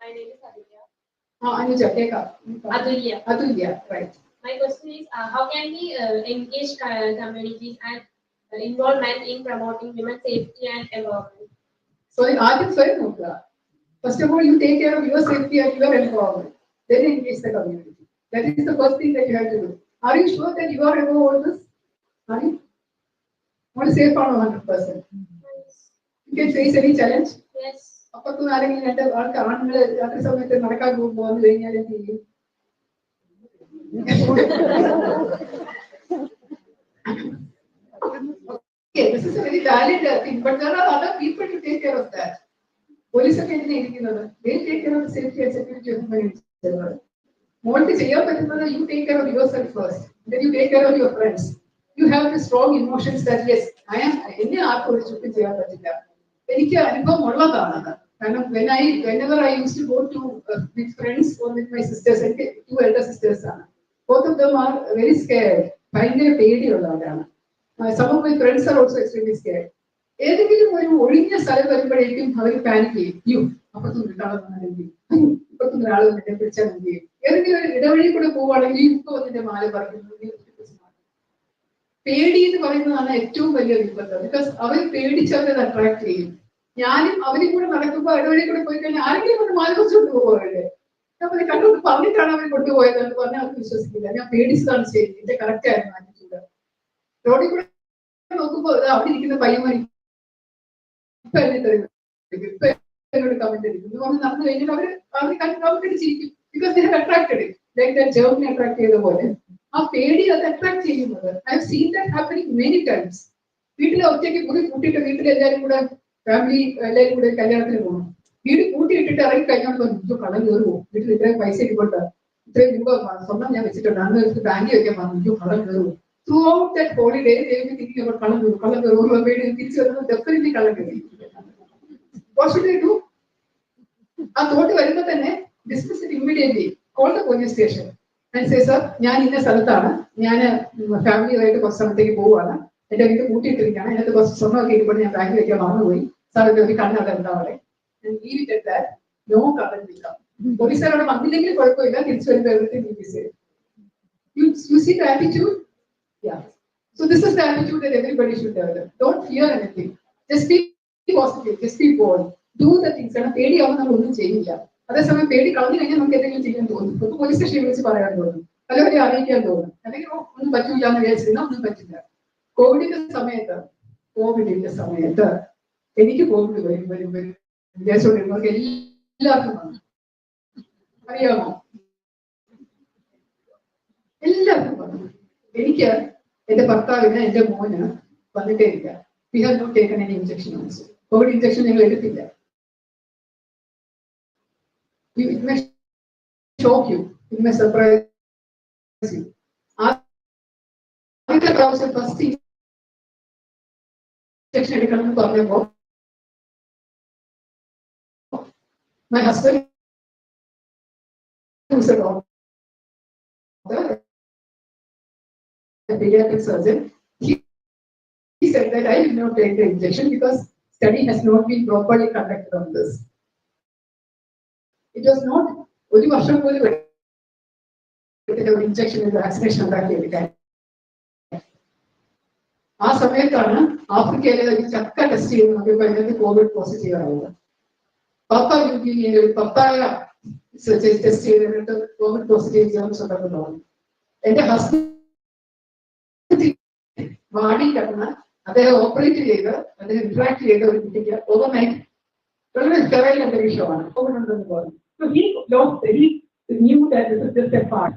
Speaker 6: My name is Aditya.
Speaker 3: Anuja, take up. Atulya, right.
Speaker 6: My question is, how can we engage communities and involvement in promoting women's safety and empowerment?
Speaker 3: So, first of all, you take care of your safety and your empowerment. Then engage the community. That is the first thing that you have to do. Are you sure that you are above all this? Are you? Want to safe on 100%? You can face any challenge?
Speaker 6: Yes.
Speaker 3: അപ്പുറത്ത് ആരെങ്കിലും 2 ആണുങ്ങൾ രാത്രി സമയത്ത് നടക്കാൻ പോകുന്നു കഴിഞ്ഞാൽ എന്ത് ചെയ്യും? Okay, this is a very valid thing, but there are other people to take care of that. Police ഒക്കെ എന്തിനാ ഇരിക്കുന്നത്? They take care of the safety and security of humanity. മോൾക്ക് ചെയ്യാൻ പറ്റുന്നത് you take care of yourself first, then you take care of your friends. You have the strong emotions that yes, എന്നെ ആർക്കും ഒരു ചുറ്റും ചെയ്യാൻ പറ്റില്ല. എനിക്ക് അനുഭവം ഉള്ളതാണ്. കാരണം whenever I used to go to with friends or with my sisters, എനിക്ക് 2 elder sisters ആണ്. Both of them are very scared. ഭയങ്കര പേടിയുള്ളവരാണ്. Some of my friends are also extremely scared. ഏതെങ്കിലും ഒരു ഒഴിഞ്ഞ സ്ഥലം വരുമ്പോഴേക്കും അവർ പാനിക് ചെയ്യും. അപ്പുറത്തുനിന്ന് ഒരാൾ വന്നിട്ട് പിടിച്ചാൽ എന്ത് ചെയ്യും? ഏതെങ്കിലും ഒരു ഇടവഴി കൂടെ പോവുകയാണെങ്കിൽ ഇപ്പൊ വന്നിട്ട് മാല പറിക്കുന്നു. പേടി എന്ന് പറയുന്നതാണ് ഏറ്റവും വലിയ വിപത്ത്. ബിക്കോസ് അവർ പേടിച്ച് അവരത് അട്രാക്ട് ചെയ്യും. ഞാനും അവരും കൂടെ നടക്കുമ്പോൾ ഇടവഴി കൂടെ പോയി കഴിഞ്ഞാൽ ആരെങ്കിലും ഒന്ന് മാല പറിച്ചുകൊണ്ട് പോകുമല്ലേ? അപ്പൊ കണ്ടു പറഞ്ഞിട്ടാണ് അവർ കൊണ്ടുപോയത് എന്ന് പറഞ്ഞാൽ അവർക്ക് വിശ്വസിക്കില്ല. ഞാൻ പേടിച്ചതാണ് ശരി, എന്റെ കറക്റ്റ് ആയിരുന്നു ആറ്റിറ്റ്യൂഡ്. റോഡിൽ കൂടെ നോക്കുമ്പോൾ അവിടെ ഇരിക്കുന്ന പയ്യന്മാർ ഇപ്പൊ എന്നെ ഇപ്പൊ എന്നോട് കമന്റ് അടിക്കും എന്ന് പറഞ്ഞ് നടന്നു കഴിഞ്ഞാൽ അവർ കമന്റ് ചിരിക്കും. Because they have attracted it. Like that Germany attract ചെയ്ത പോലെ ആ പേടി അത് അട്രാക്ട് ചെയ്യുന്നത്. I have seen that happening many times. വീട്ടിലെ ഒറ്റയ്ക്ക് മുറി കൂട്ടിയിട്ട് വീട്ടിലെല്ലാവരും കൂടെ ഫാമിലി എല്ലാവരും കൂടെ കല്യാണത്തിന് പോകണം. വീട് കൂട്ടിയിട്ടിട്ട് ഇറങ്ങി കഴിഞ്ഞാൽ കടം കയറുമോ? വീട്ടിൽ ഇത്രയും പൈസ ഇരിക്കൊണ്ട് ഇത്രയും രൂപ സ്വർണ്ണം ഞാൻ വെച്ചിട്ടുണ്ട്, അന്ന് ബാങ്കിൽ വെക്കാൻ പറഞ്ഞു കടം കയറുമോ? ത്രൂ ഔട്ട് ദാറ്റ് ഹോളിഡേ തിരികെ അവർ കടം കയറുമോ തിരിച്ചു വരുന്നത് ഡെഫിനറ്റ്ലി കടം കയറി. What should I do? ആ തോട്ട് വരുമ്പോ തന്നെ discuss it immediately. Call the police station and say sir, ഞാൻ ഇന്ന സ്ഥലത്താണ്, ഞാൻ ഫാമിലിയായിട്ട് കുറച്ച് സ്ഥലത്തേക്ക് പോവുകയാണ്, എന്റെ വീട് കൂട്ടിയിട്ടിരിക്കുകയാണ്, അതിനകത്ത് കുറച്ച് സ്വർണ്ണമൊക്കെ ഇരിക്കുമ്പോൾ ഞാൻ ബാങ്കിൽ വെക്കാൻ മറന്നുപോയി, സാർ എന്റെ ഒരു കണ്ണവിടെ ഉണ്ടാവട്ടെ. No current income. പോലീസുകാരോട് വന്നില്ലെങ്കിൽ കുഴപ്പമില്ല, തിരിച്ചു വരുമ്പോൾ everything. You see the attitude? Yeah. So this is the attitude that everybody should develop. Don't fear anything. Just be positive. Just be bold. Do the things. കാരണം പേടിയാവുമ്പോൾ നമ്മൾ ഒന്നും ചെയ്യില്ല. അതേസമയം പേടി കളഞ്ഞു കഴിഞ്ഞാൽ നമുക്ക് എന്തെങ്കിലും ചെയ്യാൻ തോന്നും. ഇപ്പൊ പോലീസ് സ്റ്റേഷനിൽ വിളിച്ച് പറയാൻ തോന്നും, പലവരെ അറിയിക്കാൻ തോന്നും. അല്ലെങ്കിൽ ഒന്നും പറ്റൂല എന്ന് വിചാരിച്ചിരുന്ന ഒന്നും പറ്റില്ല. കോവിഡിന്റെ സമയത്ത് എനിക്ക് കോവിഡ് വരും വിചാരിച്ചുകൊണ്ടിരുന്നവർക്ക് എല്ലാവർക്കും വന്നു. അറിയാമോ? എല്ലാവർക്കും വന്നു. എനിക്ക്, എന്റെ ഭർത്താവിന്, എന്റെ മോന് വന്നിട്ടേ ഇല്ല. We have not taken any injection also. Covid injection ഞങ്ങൾ എടുത്തില്ല. It may shock you, it may surprise you. ആദ്യത്തെ പ്രാവശ്യം ഫസ്റ്റ് ഇഞ്ചക്ഷൻ എടുക്കണം എന്ന് പറഞ്ഞപ്പോൾ my husband, who's a doctor, a pediatric surgeon, he said that I will not take the injection because study has not been properly conducted on this. It was not ഒരു വർഷം പോലും injection vaccination ഉണ്ടാക്കിയെടുക്കാൻ. ആ സമയത്താണ് ആഫ്രിക്കയിലെ ഒരു ചക്ക test ചെയ്ത് നോക്കിയപ്പോൾ അതിനകത്ത് കോവിഡ് പോസിറ്റീവ് ആവുന്നത്. പപ്പായ ടെസ്റ്റ് ചെയ്തിട്ട് കോവിഡ് പോസിറ്റീവ് ജേംസ് ഉണ്ടെന്ന് തോന്നുന്നു. എന്റെ ഹസ്ബൻഡ് വാടി കിടന്ന് അദ്ദേഹം ഓപ്പറേറ്റ് ചെയ്ത് അദ്ദേഹം ഇന്ററാക്ട് ചെയ്ത ഒരു കുട്ടിക്ക് ഓവർനൈറ്റ് വളരെ സ്റ്റെറൈൽ അന്തരീക്ഷമാണ് കോവിഡ് ഉണ്ടെന്ന് പറഞ്ഞു. So he knew that this is just a part.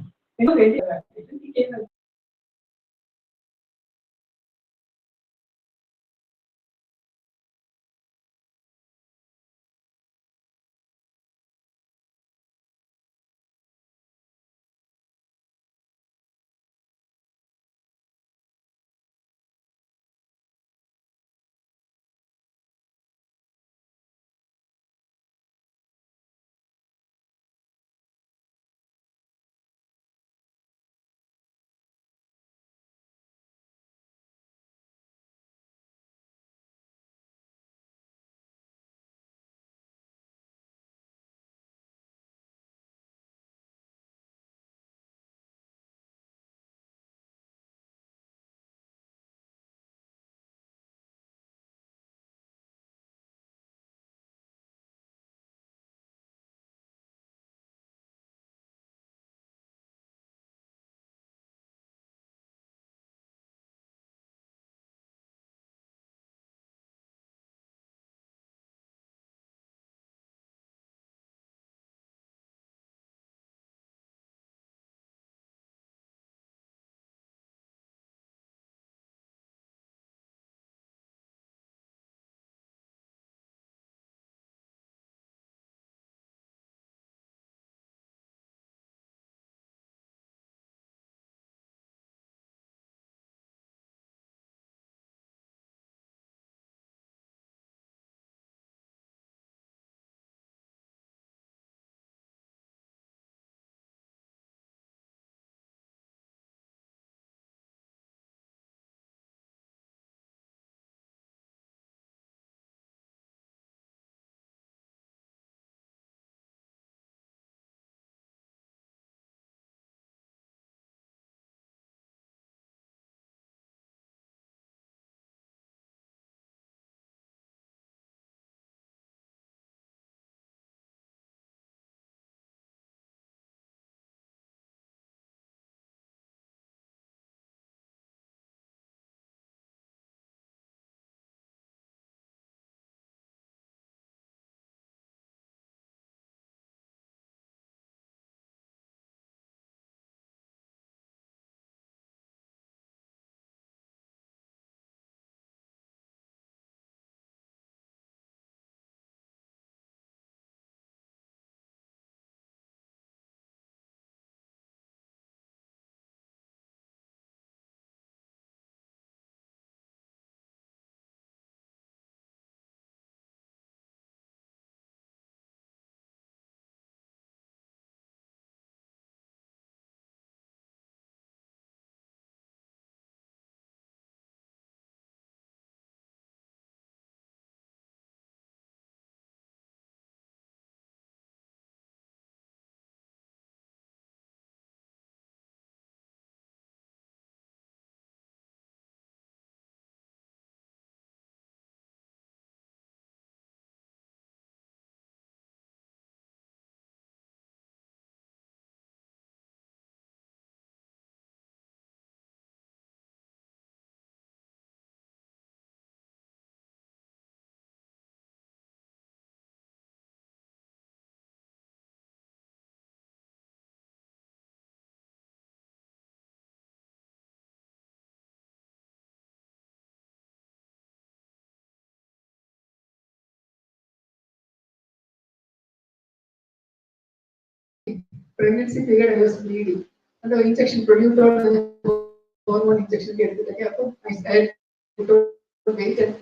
Speaker 3: pregnancy period I was bleeding. And the injection produced hormone injection get I started weight and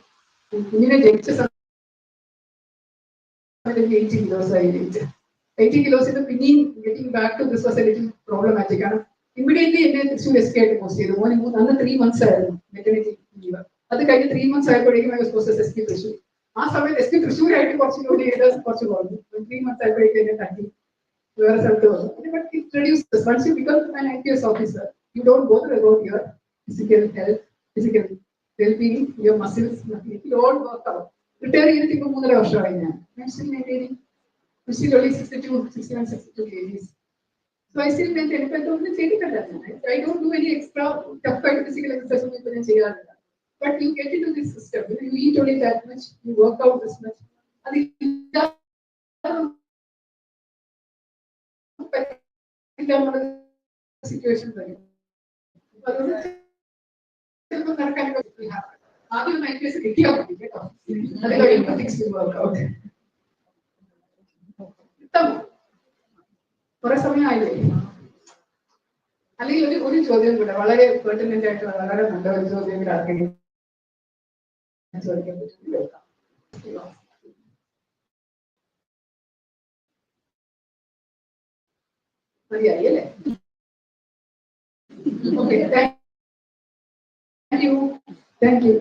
Speaker 3: jenicha 80 kilos I weighed. 80 kilos in the beginning, getting back to this was a little problematic. Immediately, in the escaped mostly. The one another 3 months maternity leave. At the kind of 3 months I was supposed to escape issue. Escape issue I had to watch it. 3 months I put but it reduces once you become an IPS officer, you don't bother about your physical health, physical well-being, your muscles, nothing. You don't work out. Retire anything from Mother Australia. I'm still maintaining. I'm still only 62, 61, 62 kgs. So I still maintain it. I don't do any extra tough kind of physical exercise. But you get into this system. You eat only that much, you work out this much. Situation ആദ്യം mind കിട്ടിയാൽ മതി കേട്ടോ അത് കഴിയുമ്പോൾ things will work out കുറെ സമയമായില്ലേ അല്ലെങ്കിൽ ഒരു ചോദ്യം കൂടെ വളരെ പെർട്ടിനന്റ് ആയിട്ട് വളരെ നല്ല ഒരു ചോദ്യം കൂടെ ആർക്കെങ്കിലും ചോദിക്കാൻ പറ്റും കേൾക്കാം മതിയായി അല്ലേ okay thank you thank you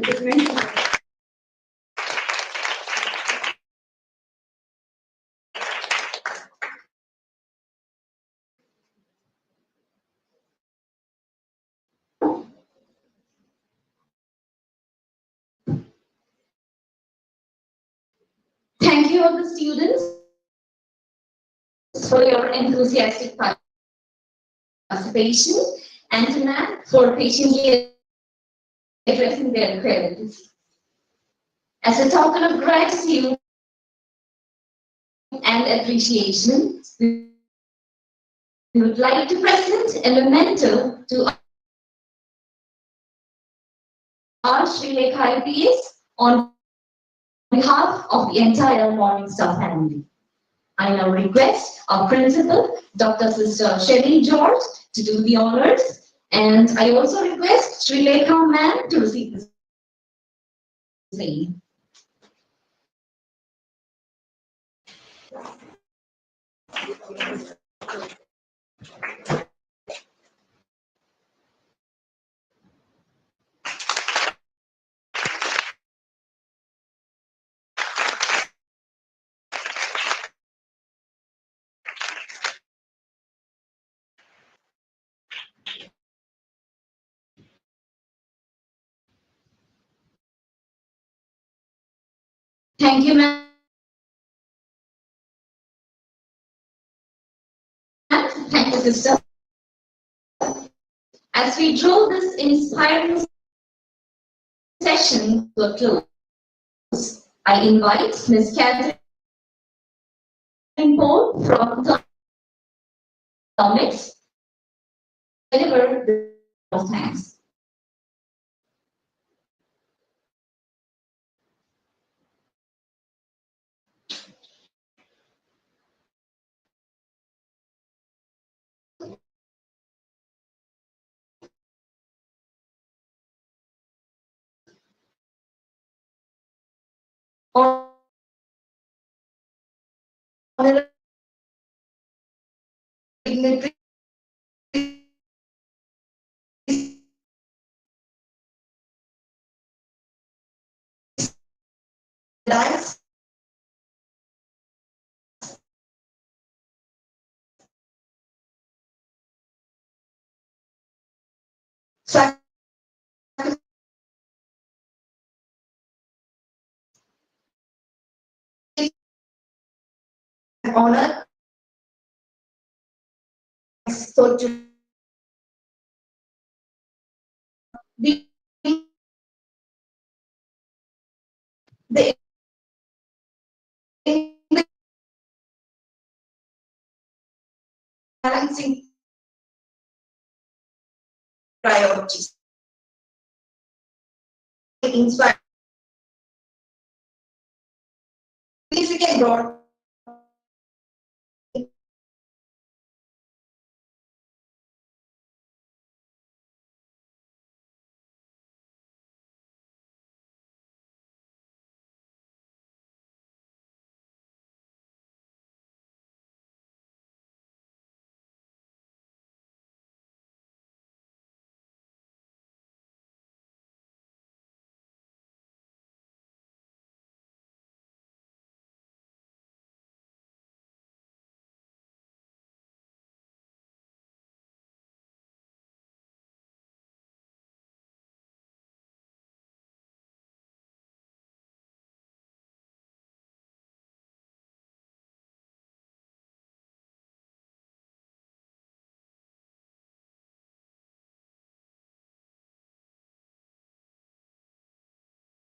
Speaker 1: Thank you all the students for your enthusiastic participation and to Matt for patiently addressing their queries. As a token of gratitude and appreciation, we would like to present a memento to our Sri Lanka IPS on behalf of the entire Morning Star family. I now request our principal, Dr. Sister Shelly George, to do the honors, and I also request Sri Lanka ma'am to receive the same. Thank you, ma'am. Thank you, sister. As we draw this inspiring session to a close, I invite Ms. Catherine Paul from Economics to deliver the thanks. Honorable dignitaries, honor, so to the balancing priorities. Inspire. Please again, Lord.